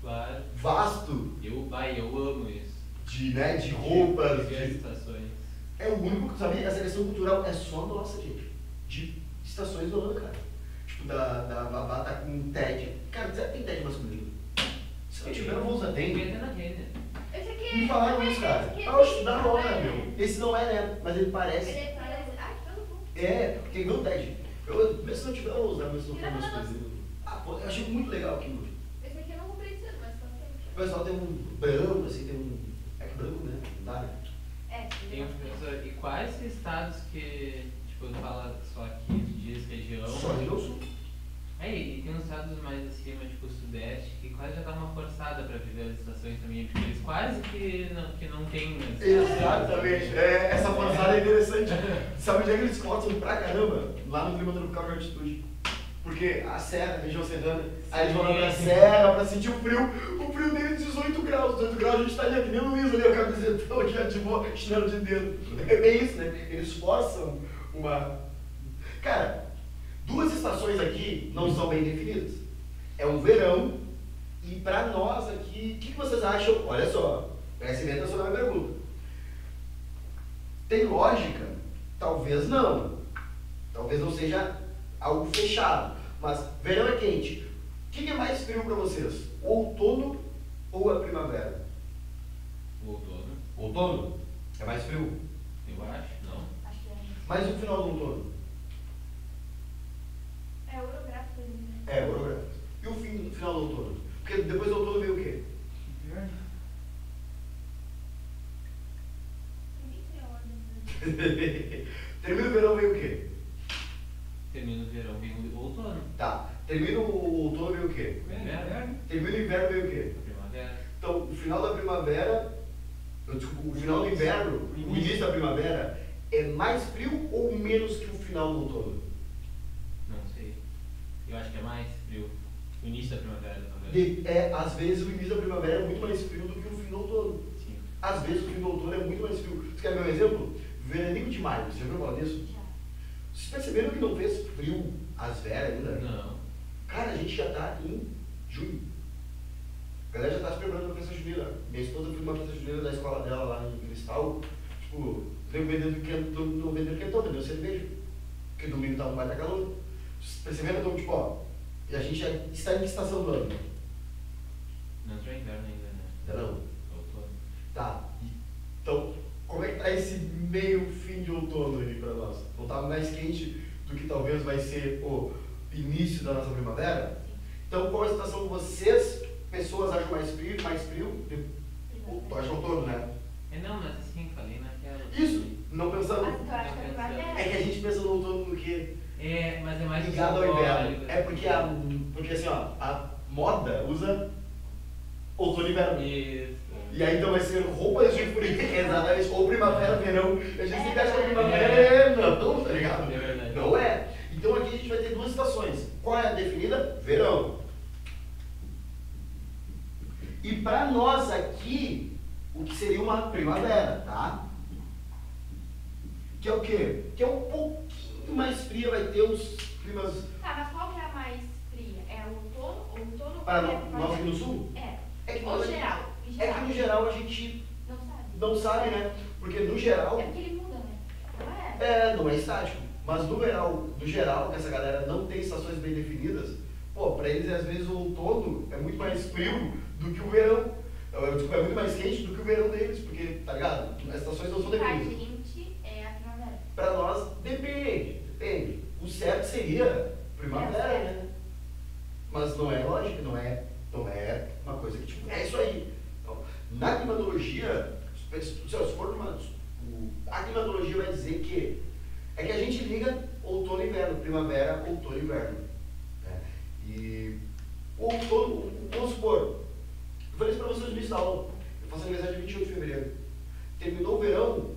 D: Claro.
A: Vasto.
D: Eu amo isso.
A: De roupas.
D: De estações.
A: É o único, sabia? Essa questão cultural é só nossa, gente. De estações do ano, cara. Tipo, da babá tá com TED. Cara, será que tem TED masculino? Se não tiver, eu vou usar
D: Tem
A: tem.
D: até na rede.
B: Esse aqui
A: Me falaram isso, cara. Pra estudar na hora, meu. Esse não é, né? Mas ele parece.
B: Ele parece. Ai, que pelo cu.
A: É, porque igual o TED. Mesmo se não tiver, eu vou usar, mas se não for masculino. Ah, pô, eu achei muito legal aquilo.
B: Esse aqui eu não comprei de cedo, mas só tem.
A: O pessoal tem um branco, assim, tem um. É que branco, né? Não dá, né?
B: É,
D: Tem um professor, e quais estados que, tipo, fala só aqui, diz região?
A: Só região sul.
D: E tem uns estados mais acima, tipo o sudeste, que quase já dá uma forçada pra viver as estações também, porque eles quase que não tem as
A: Exatamente. É, essa forçada é interessante. Sabe onde é que eles cortam pra caramba? Lá no clima tropical de altitude. Porque a serra, a região serrana, aí eles vão lá pra serra pra sentir o frio dele é 18 graus. 18 graus a gente tá ali, que nem o Luiz ali, o camisetão aqui ativou, chinelo de dedo. É bem isso, né? Eles forçam uma... Cara, 2 estações aqui não são bem definidas. É um verão E para nós aqui, o que vocês acham? Olha só, prestem atenção na minha pergunta. Tem lógica? Talvez não. Talvez não seja algo fechado. Mas verão é quente. O que é mais frio para vocês? O outono ou a primavera?
D: O outono,
A: Outono? É mais frio?
D: eu acho, não.
B: Acho que é isso.
A: Mas o final do outono?
B: É orográfico, né?
A: É, orográfico. E o final do outono? Porque depois do outono veio o quê?
C: Inverno.
B: Ninguém tem ordem.
A: Termina o verão, veio o quê?
D: Termina o verão, vem o outono.
A: Tá. Termina o outono, veio o quê?
C: Inverno.
A: Termina o inverno, veio o quê?
D: A primavera.
A: Então, o final da primavera, desculpa, o final do inverno, o início da primavera, é mais frio ou menos que o final do outono?
D: Não sei. Eu acho que é mais frio. O início da primavera, talvez.
A: Às vezes o início da primavera é muito mais frio do que o fim do outono.
D: Sim.
A: Às vezes o fim do outono é muito mais frio. Você quer ver um exemplo? Veranico de maio, você já ouviu falar disso?
B: Já.
A: Vocês perceberam que não fez frio às veras ainda?
D: Não.
A: Cara, a gente já está em junho. A galera já está se preparando para a festa junina. Minha esposa foi uma festa junina da escola dela lá em Cristal. Tipo, veio vendendo quentão, não vendendo quentão, vendendo cerveja. Porque domingo estava um baita calor. Vocês perceberam? Então, tipo, ó, e a gente já está em que estação do ano?
D: Não entrou inverno ainda, né?
A: Ainda não?
D: Outono.
A: Tá. Então, como é que tá esse meio fim de outono ali para nós? Não tá mais quente do que talvez vai ser o início da nossa primavera? Então, qual a estação vocês, pessoas, acham mais frio? Tu acha outono, né?
D: É não, mas assim, falei naquela.
A: Isso, não pensando.
B: Mas então eu acho que é primavera.
A: É que a gente pensa no outono no quê?
D: É, mas é mais
A: Ligado ao inverno.
D: simbólico.
A: É porque assim, ó, a moda usa outono e inverno.
D: Isso.
A: E aí então vai ser roupas de frio, exatamente, ou primavera, verão. A gente sempre acha que a primavera é não, tá ligado?
D: É verdade.
A: Não é. Então aqui a gente vai ter duas estações. Qual é a definida? Verão. E para nós aqui, o que seria uma primavera, tá? Que é o quê? Que é um pouquinho mais fria, vai ter uns climas
B: Tá, mas qual que é a mais fria? É o outono? O outono
A: para
B: ou é a
A: nós
B: primavera?
A: aqui no sul.
B: É.
A: É que
B: Ou
A: nós-
B: geral. Em
A: É que no geral a gente
B: Não sabe.
A: não sabe, né? Porque no geral.
B: É porque ele muda, né? Não é?
A: Não é estático. Mas no geral, que essa galera não tem estações bem definidas, pô, pra eles às vezes o outono é muito mais frio do que o verão. Desculpa, é muito mais quente do que o verão deles, porque, tá ligado? As estações não são
B: Pra
A: definidas.
B: gente é a primavera.
A: Pra nós, depende. O certo seria primavera, né? Mas não é lógico, não é uma coisa que, tipo, é isso aí. Então, na climatologia, se for a climatologia vai dizer que é que a gente liga outono e inverno, primavera, outono e inverno. Né? E o outono, vamos supor, eu falei isso para vocês no início da aula, eu faço aniversário de 28 de fevereiro. Terminou o verão,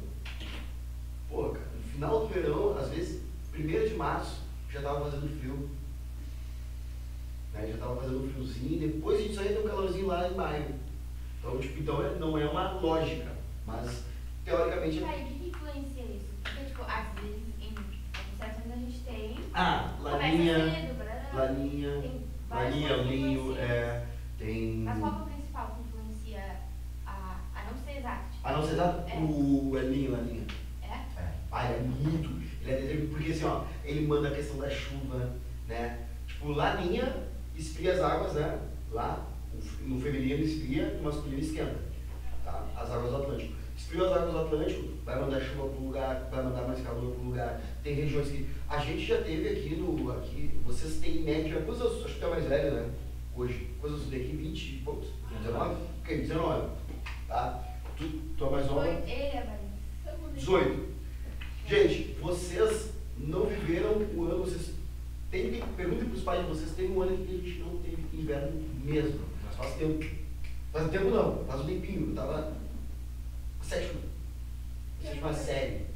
A: pô, cara, no final do verão, às vezes, 1º de março, já estava fazendo frio. Né? Já estava fazendo friozinho, depois a gente só ia ter um calorzinho lá em maio. Então, tipo, não é uma lógica, mas teoricamente.
B: Tá, e o que influencia isso? Porque, tipo, às vezes, em algumas estações a gente tem.
A: Laninha,
B: Começa cedo, barará, tem várias
A: Laninha,
B: coisas que
A: Linho,
B: influenciam.
A: tem.
B: Mas qual que é o principal que influencia a não ser exato? Tipo,
A: A não ser exato,
B: É.
A: o Elinho, Laninha.
B: É?
A: Ele é muito. Ele é determinante, porque assim, ó, ele manda a questão da chuva, né? Tipo, Laninha esfria as águas, né? Lá, no feminino esfria, no masculino esquenta. Tá? As águas do Atlântico. Esfriou as águas do Atlântico, vai mandar chuva para um lugar, vai mandar mais calor para um lugar. Tem regiões que. A gente já teve aqui, vocês têm em média, acho que tu é mais velho, né? Hoje, coisas daqui 20 e poucos, 19? Ok, 19. Tá? Tu é mais nova?
B: Ele é mais.
A: 18. Gente, vocês não viveram o ano, vocês perguntem para os pais de vocês, teve um ano em que a gente não teve inverno mesmo. Mas faz tempo. Faz tempo não, faz um tempinho. Eu tava sétima série.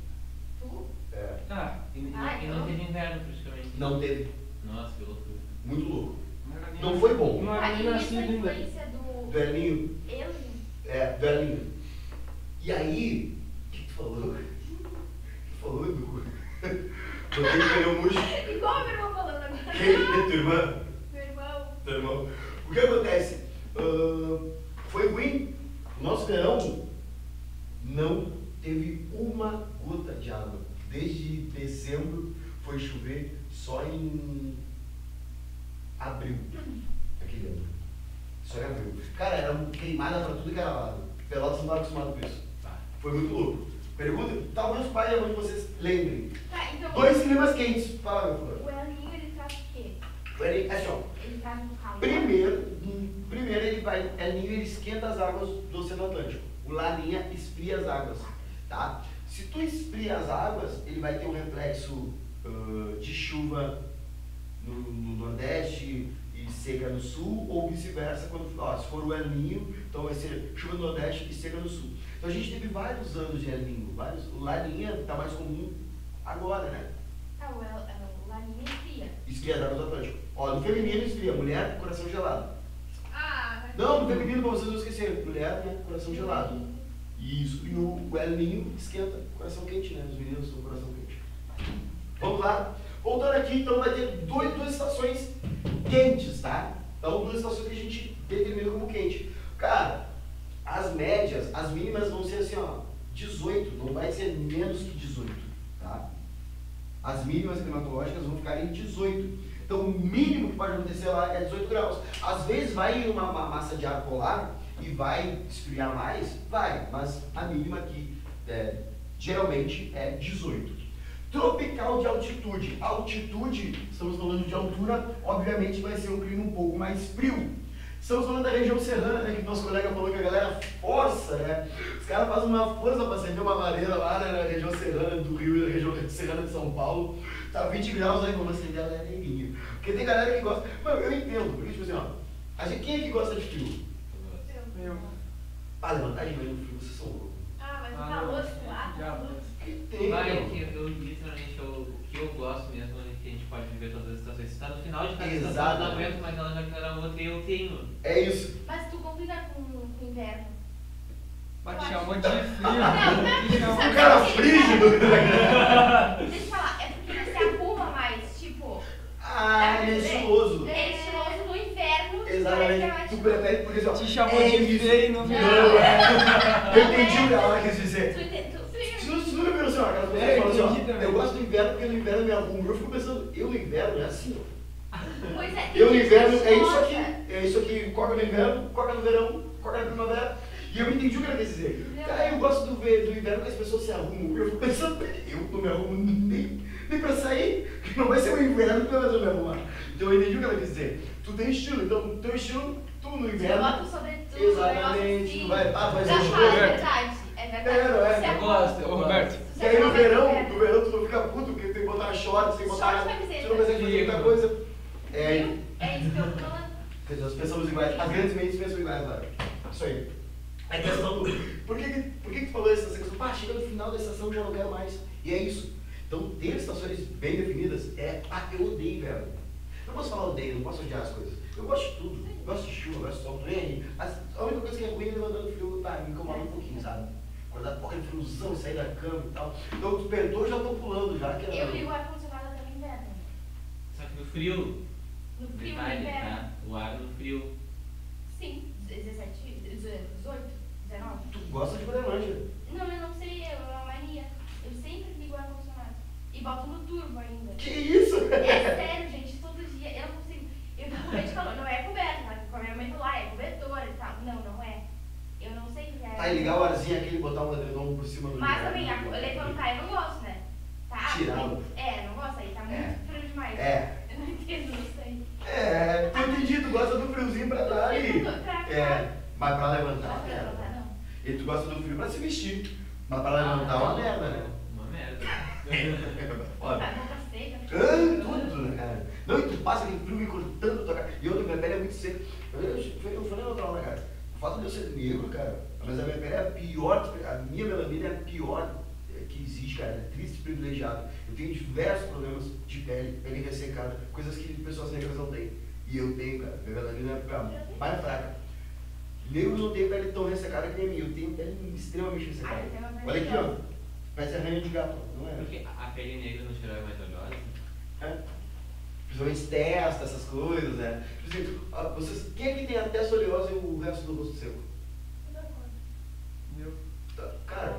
B: Tu?
A: É,
C: Ah,
D: E
B: então.
D: não teve inverno praticamente.
A: não teve.
D: Nossa, que loucura.
A: Muito louco.
C: não era nem-
A: Não foi bom.
C: Não era
B: Aí
C: nem
B: isso é
C: nascido ainda.
B: influência do.
A: Do Elinho,
B: Ele?
A: do Elinho. E aí, o que tu falou? Tu falou, Edu? Botei pneu murcho.
B: Igual meu irmão falando agora.
A: Quem? Tua irmã?
B: Meu irmão.
A: Teu irmão. O que acontece? Foi ruim. O nosso verão não teve uma gota de água. Desde dezembro foi chover só em abril. Aquele ano. Só em abril. Cara, era queimada pra tudo que era lado. Pelotas não estava acostumado com isso. Foi muito louco. Pergunta, talvez os pais e a mãe de vocês lembrem.
B: Tá, então,
A: 2 climas quentes. Fala, meu favor.
B: o El Niño, ele traz o quê?
A: É assim, ó.
B: Ele traz um calor.
A: Primeiro ele vai, El Niño ele esquenta as águas do Oceano Atlântico. O Laninha esfria as águas, tá? Se tu esfria as águas, ele vai ter um reflexo de chuva no Nordeste e seca no Sul, ou vice-versa, se for o El Niño, então vai ser chuva no Nordeste e seca no Sul. Então a gente teve vários anos de El Niño, o Laninha está mais comum agora, né?
B: Ah, o Laninha esfria.
A: Esfria as águas do Atlântico. Ó, no feminino esfria, mulher, coração gelado.
B: Ah, mas...
A: Não, no feminino, pra vocês não esquecerem, mulher, né, coração gelado. Isso, e o El Niño esquenta, coração quente, né? Os meninos são coração quente. Vamos lá. Voltando aqui, então vai ter duas estações quentes, tá? Então, 2 estações que a gente determina como quente. Cara, as médias, as mínimas vão ser assim, ó, 18, não vai ser menos que 18, tá? As mínimas climatológicas vão ficar em 18. Então, o mínimo que pode acontecer lá é 18 graus. Às vezes vai ir uma massa de ar polar e vai esfriar mais, vai, mas a mínima aqui geralmente é 18. Tropical de altitude. Altitude, estamos falando de altura, obviamente vai ser um clima um pouco mais frio. Estamos falando da região serrana, né, que nosso colega falou que a galera força, né? Os caras fazem uma força para acender uma lareira lá, né, na região serrana do Rio e na região serrana de São Paulo. Tá 20 graus aí, vamos acender a lareirinha. Porque tem galera que gosta. Mano, eu entendo, porque tipo assim, ó, quem é que gosta de frio?
C: Eu.
A: Ah, levantar de manhã no frio, vocês são loucos.
B: Ah, mas o
C: Ah,
B: calor
C: não.
B: suado.
C: Já.
A: Que tem,
D: Vai,
A: mano.
D: que eu literalmente, o que eu gosto mesmo é que a gente pode viver todas as estações. Se tá no final de cada estação, eu não
A: Exatamente.
D: aguento mais ela já que era outra e eu tenho.
A: É isso.
B: Mas tu combina com o inverno.
C: Mas
B: Eu
C: te
B: acho.
C: chamou de frio.
B: Não,
C: Te chamou
A: O cara frígido.
B: Deixa eu falar, é porque ele se arruma mais, tipo...
A: Ah, ele é estiloso.
B: É estiloso no inverno.
A: Exatamente.
B: Parece
A: Tu
B: que é mais,
A: prefere, porque assim, ó,
C: Te chamou
A: é
C: de
A: isso.
C: feio no
A: Não,
C: verão.
A: Eu entendi o que ela quis dizer.
B: Tu
A: Tu nunca viu assim, ó, aquelas pessoas
C: É,
A: que falam assim, ó,
C: entendi também.
A: eu gosto do inverno porque no inverno eu me arrumo. Eu fico pensando, eu no inverno é assim, ó.
B: Pois é.
A: Eu no inverno é isso
B: Nossa.
A: aqui, coca no inverno, coca no verão, coca na primavera. E eu entendi o que ela quis dizer. Cara, eu gosto do inverno que as pessoas se arrumam. Eu fico pensando, eu não me arrumo nem pra sair, que não vai ser o inverno que eu me arrumar. Então eu entendi o que ela quis dizer. Tu tem estilo, então teu estilo, tu no
B: Eu
A: inverno.
B: boto sobretudo.
A: Exatamente, tu vai
B: Já
A: ser
B: fala, é
A: Roberto.
B: verdade. É verdade.
A: É, não é?
B: Você
C: Eu gosto, ô Roberto.
A: E aí no verão tu não fica puto porque tem que botar shorts, tem que botar.
B: Shorts, camiseta.
A: Tu não consegue fazer muita coisa.
B: É isso que eu tô falando.
A: Quer dizer, nós pensamos iguais, as grandes mentes pensam iguais agora. Isso aí. A questão do. Por que tu falou essa questão? Pá, chega no final da estação já não quero mais. E é isso. Então, ter estações bem definidas é. Ah, eu odeio inverno. Não posso falar odeio, não posso odiar as coisas. Eu gosto de tudo. Eu gosto de chuva, eu gosto de sol, mas a única coisa que é ruim é levantando frio, tá? Me incomoda um pouquinho, sabe? Acordar porra de friozão, sair da cama e tal. Então, o despertou, já tô pulando já. Que
B: Eu ligo o ar-condicionado até no inverno.
D: Só que no frio,
B: No frio, no
D: detalhe,
B: inverno.
D: tá? O ar no frio.
B: Sim, 17, 18, 19.
A: Tu gosta de Groenlândia.
B: Não, eu não sei, é uma mania. Eu sempre ligo o ar-condicionado. E boto no turbo ainda.
A: Que isso?
B: É sério, gente, todo dia. Eu não consigo. Eu fico com medo de calor. Não é coberto, tá? Com a minha mãe lá, é cobertor e tal. Não, não é. Eu não sei o que é.
A: Tá, e ligar o arzinho aqui e botar um edredom por cima do
B: Mas
A: lugar.
B: também, levantar eu não gosto, né? Tá?
A: Tirá-lo.
B: É, não gosto aí, tá muito
A: É.
B: frio demais.
A: É.
B: Eu não entendo, não sei.
A: É, eu entendi, tu gosta do friozinho pra dar ali. É, mas pra levantar,
B: Não, pra
A: merda.
B: levantar, não.
A: E tu gosta do frio pra se vestir. Mas pra levantar é uma merda, né?
D: Uma merda.
A: Foda.
B: Tá, boca seca.
A: Tudo, né, cara? Não, e tu passa aquele frio me cortando tua cara. E outra, minha pele é muito seca. Eu falei natural, né, cara? O fato de eu ser negro, cara, mas a minha pele é a pior, a minha melanina é a pior que existe, cara. É triste e privilegiado. Eu tenho diversos problemas de pele ressecada, coisas que pessoas negras não têm. E eu tenho, cara. Minha melanina é a mais fraca. Negro não tem pele tão ressecada que nem a minha. Eu tenho pele extremamente ressecada.
B: Ai, eu tenho uma
A: Olha aqui, ó.
B: pele
A: Parece arranha de gato, não é?
D: Porque a pele negra no geral é mais oleosa.
A: É. Principalmente testa, essas coisas, né? Tipo assim, vocês, quem é que tem a testa oleosa e o resto do rosto seco?
C: Meu.
A: Cara,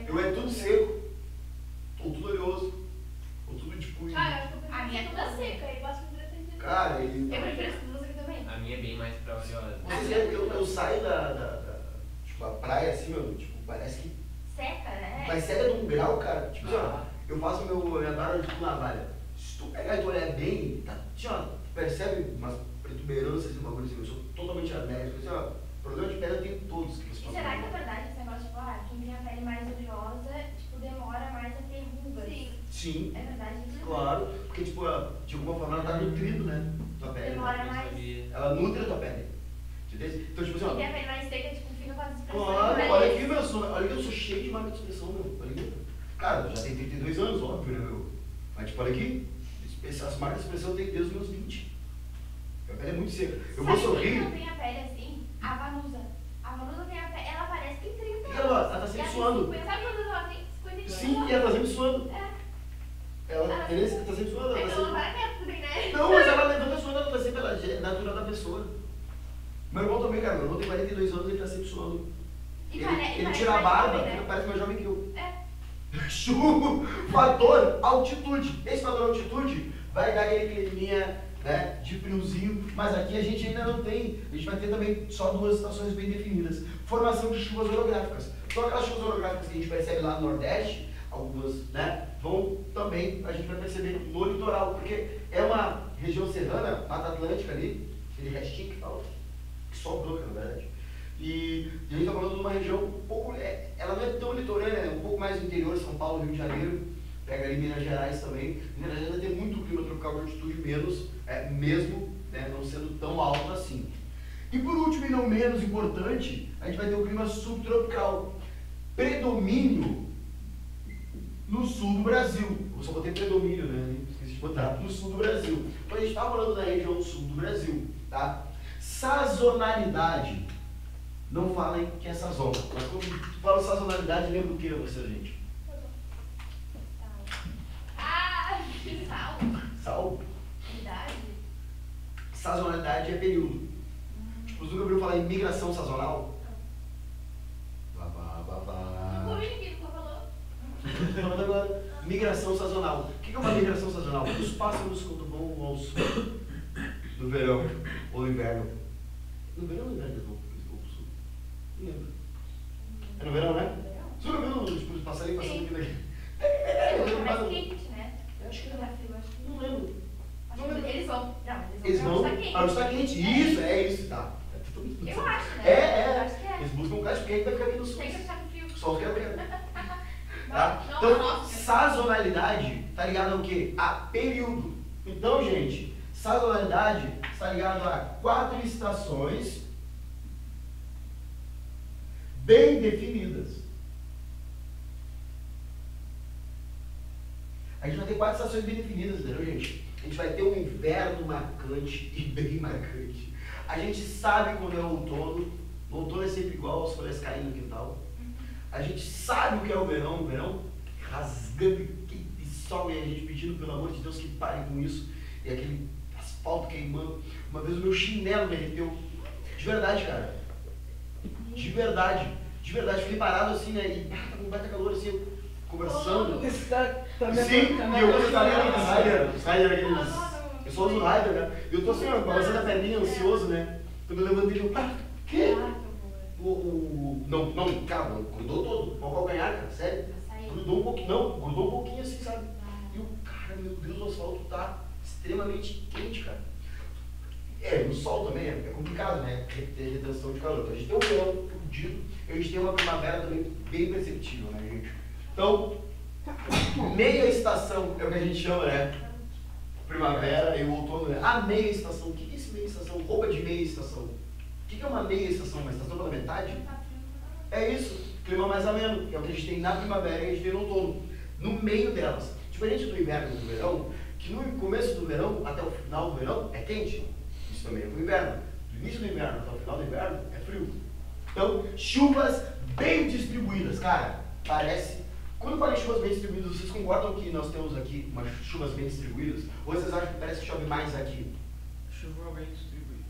A: eu é tudo seco, ou tudo oleoso, ou tudo tipo...
B: Ah, eu acho que eu prefiro a minha é toda seca, aí posso me defender.
A: Cara,
B: Eu prefiro essa música também.
D: A minha é bem mais pra oleosa.
A: eu saio tipo, a praia assim, meu, tipo, parece que...
B: Seca, né?
A: Mas seca de um grau, cara. Tipo assim, ó, eu faço minha barra de navalha. Se tu pegar e tu olhar bem, tá, assim, ó, tu percebe umas protuberâncias e uma coisa assim, eu sou totalmente alérgico, assim, ó, problema de pele eu tenho todos que você
B: E será que é verdade esse negócio, tipo, quem tem a pele mais oleosa, tipo, demora mais a ter rugas? Sim.
A: Sim.
B: É verdade isso?
A: Claro, porque tipo, de alguma forma ela tá nutrindo, né? Tua pele.
B: Demora
A: Né?
B: mais.
A: Ela nutre a tua pele. Entendeu? Então, tipo assim, ó.
B: Quem tem a pele mais seca, tipo, fica com as expressões.
A: Claro,
B: mais-
A: olha aqui, meu, olha que eu sou cheio de marca de expressão, meu. Olha aqui. Cara, eu já tenho 32 anos, óbvio, né, meu? Mas tipo, olha aqui, as marcas de expressão eu tenho desde os meus 20. Minha pele é muito seca. Eu vou
B: Sabe quem
A: sorrir.
B: não tem a pele assim? A Vanusa. A Vanusa tem a pele, ela parece que tem 30 anos.
A: Ela tá sempre
B: E ela tem
A: suando.
B: 50, sabe quantos ela tem? 52
A: Sim,
B: anos.
A: e ela tá sempre suando.
B: É.
A: Ela tá sempre suando, ela tá
B: Então ela
A: sempre...
B: vai mesmo também, né?
A: Não, mas ela levanta suando, ela tá sempre, ela é natural da pessoa. Meu irmão também, cara, meu irmão tem 42 anos e ele tá sempre suando.
B: E
A: Ele,
B: parece-
A: ele
B: parece
A: tira a
B: mais
A: barba,
B: jovem, né?
A: ele parece mais jovem que eu.
B: É.
A: Fator altitude. Esse fator altitude vai dar aquele climinha, né, de friozinho, mas aqui a gente ainda não tem. A gente vai ter também só duas estações bem definidas. Formação de chuvas orográficas. Então aquelas chuvas orográficas que a gente percebe lá no Nordeste, algumas, né, vão também, a gente vai perceber no litoral, porque é uma região serrana, Mata Atlântica ali, aquele restinho que fala, que sobrou, na verdade. E a gente está falando de uma região um pouco, ela não é tão litorânea, é um pouco mais do interior, São Paulo, Rio de Janeiro, pega ali Minas Gerais também. Minas Gerais vai ter muito clima tropical de altitude menos, mesmo, né, não sendo tão alto assim. E por último e não menos importante, a gente vai ter o clima subtropical. Predomínio no sul do Brasil. Eu só botei predomínio, né? Esqueci de botar. No sul do Brasil. Então a gente está falando da região sul do Brasil, tá? Sazonalidade. Não falem que é sazon. Mas quando fala sazonalidade, lembra o que a você, gente?
B: Ah, sal.
A: Sal.
B: Idade.
A: Sazonalidade é período. Tipo, você nunca ouviu falar em migração sazonal?
B: Não comi ninguém, nunca falou.
A: Estou falando agora. Migração sazonal. O que é uma migração sazonal? Os pássaros, quando vão ao sul, no verão ou no inverno. No verão ou no inverno eles vão ao sul? Não lembro. É no verão, né? Você não viu tipo, os passarinhos passando aqui daqui?
B: É mais quente, né?
A: Acho que
B: Não
A: não.
B: é frio, acho que
A: Não lembro.
B: Acho que eles vão. Não,
A: Eles vão
B: pra onde tá quente.
A: para onde está quente. Isso, é isso, tá.
B: Eu acho, né?
A: É.
B: Acho que é.
A: Eles buscam um lugar quente para ficar aqui no sul.
B: Tem que ficar com frio.
A: Só quero ver.
B: Não,
A: Tá?
B: não,
A: Então,
B: nossa.
A: sazonalidade está ligado ao quê? A período. Então, gente, sazonalidade está ligado a 4 estações bem definidas. A gente vai ter 4 estações bem definidas, entendeu, gente? A gente vai ter um inverno marcante e bem marcante. A gente sabe quando é outono. O outono é sempre igual, as folhas caindo no quintal. A gente sabe o que é o verão rasgando e sol, e a gente pedindo pelo amor de Deus que pare com isso. E aquele asfalto queimando. Uma vez o meu chinelo derreteu. De verdade, cara. De verdade. Fiquei parado assim, né? E com baita calor assim, eu conversando.
C: Esse tá me
A: Sim, e eu uso os Rider, aqueles.
B: Não.
A: Eu só uso Rider, né? E eu tô assim, ó, balançando a perninha, ansioso, né? Quando eu levantei, eu, quê?
B: Ah, que horror.
A: Não, cara, grudou todo, pau calcanhar, cara, sério.
B: Açaí.
A: Grudou um pouquinho assim, sabe? E o cara, meu Deus, o asfalto tá extremamente quente, cara. No sol também é complicado, né? Ter retenção de calor. Então a gente tem um verão fudido, a gente tem uma primavera também bem perceptível, né, gente? Então, meia estação é o que a gente chama, né? Primavera e o outono, né? A meia estação. O que é esse meia estação? Roupa de meia estação. O que é uma meia estação? Uma estação pela metade? É isso, clima mais ameno, que é o que a gente tem na primavera e a gente tem no outono. No meio delas. Diferente do inverno e do verão, que no começo do verão até o final do verão é quente. Isso também é pro inverno. Do início do inverno até o final do inverno é frio. Então, chuvas bem distribuídas, cara. Parece Quando eu falei chuvas bem distribuídas, vocês concordam que nós temos aqui umas chuvas bem distribuídas? Ou vocês acham que parece que chove mais aqui?
C: Chuva bem distribuída.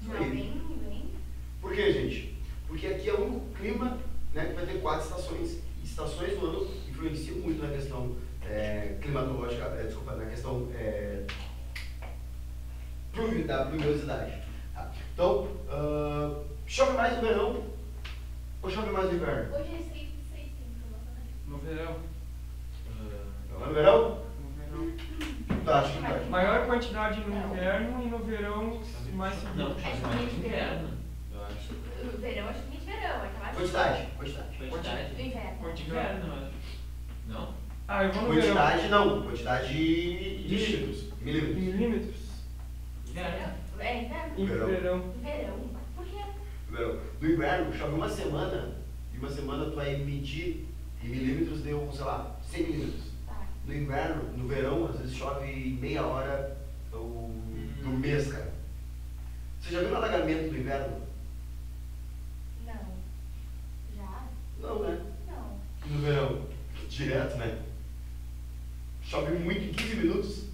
B: Não, bem.
A: Por quê, gente? Porque aqui é o único clima, né, que vai ter 4 estações. E estações do ano influenciam muito na questão climatológica, na questão da pluviosidade. Tá? Então, chove mais no verão ou chove mais no inverno?
B: Hoje é 6
C: No verão.
A: No verão?
C: No verão.
A: Tá, acho que vai.
C: Maior quantidade no inverno e no verão mais seguido.
D: Não, chove mais no inverno. Eu acho.
B: No verão, acho que verão. Aquela
A: Quantidade.
B: No inverno.
D: Inverno, eu acho. Não?
C: Ah, eu vou no
A: Quantidade
C: verão.
A: não, quantidade de milímetros.
C: Milímetros.
D: Inverno.
B: É inverno?
C: Em
A: Verão.
C: verão.
B: Verão. Por quê?
A: No inverno, chove uma semana, e uma semana tu vai medir em milímetros, deu, sei lá, 100 milímetros.
B: Tá.
A: No inverno, no verão, às vezes chove meia hora do mês, cara. Você já viu um alagamento do inverno?
B: Não. Já?
A: Não, né?
B: Não.
A: No verão, direto, né? Chove muito em 15 minutos.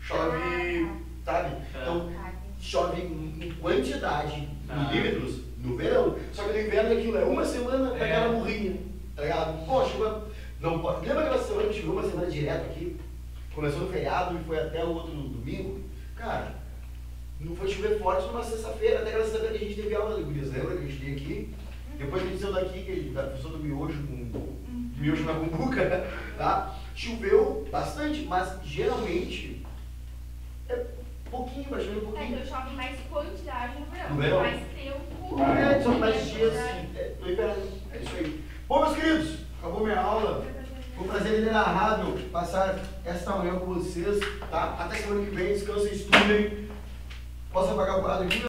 A: Chove, sabe? Então,
B: Tá, entendi.
A: chove em quantidade,
D: Tá.
A: milímetros, no verão. Só que no inverno aquilo é uma semana pra aquela morrinha. Tá ligado? Pô, chegou. Não pode. Lembra aquela semana que chegou uma semana direto aqui? Começou no feriado e foi até o outro domingo? Cara, não foi chover forte numa sexta-feira, até aquela sexta-feira que a gente teve aula de gurias, lembra que a gente veio aqui? Depois que a gente saiu daqui, que a professor do miojo na cumbuca, tá? Choveu bastante, mas geralmente é pouquinho, vai chover um pouquinho.
B: Então chove mais quantidade no verão.
A: No verão?
B: Mais tempo.
A: São mais dias
B: quantidade.
A: no inverno. É isso aí. Bom, meus queridos, acabou minha aula. Foi um prazer inenarrável passar esta manhã com vocês, tá? Até semana que vem, descansem, estudem. Posso apagar o quadro aqui?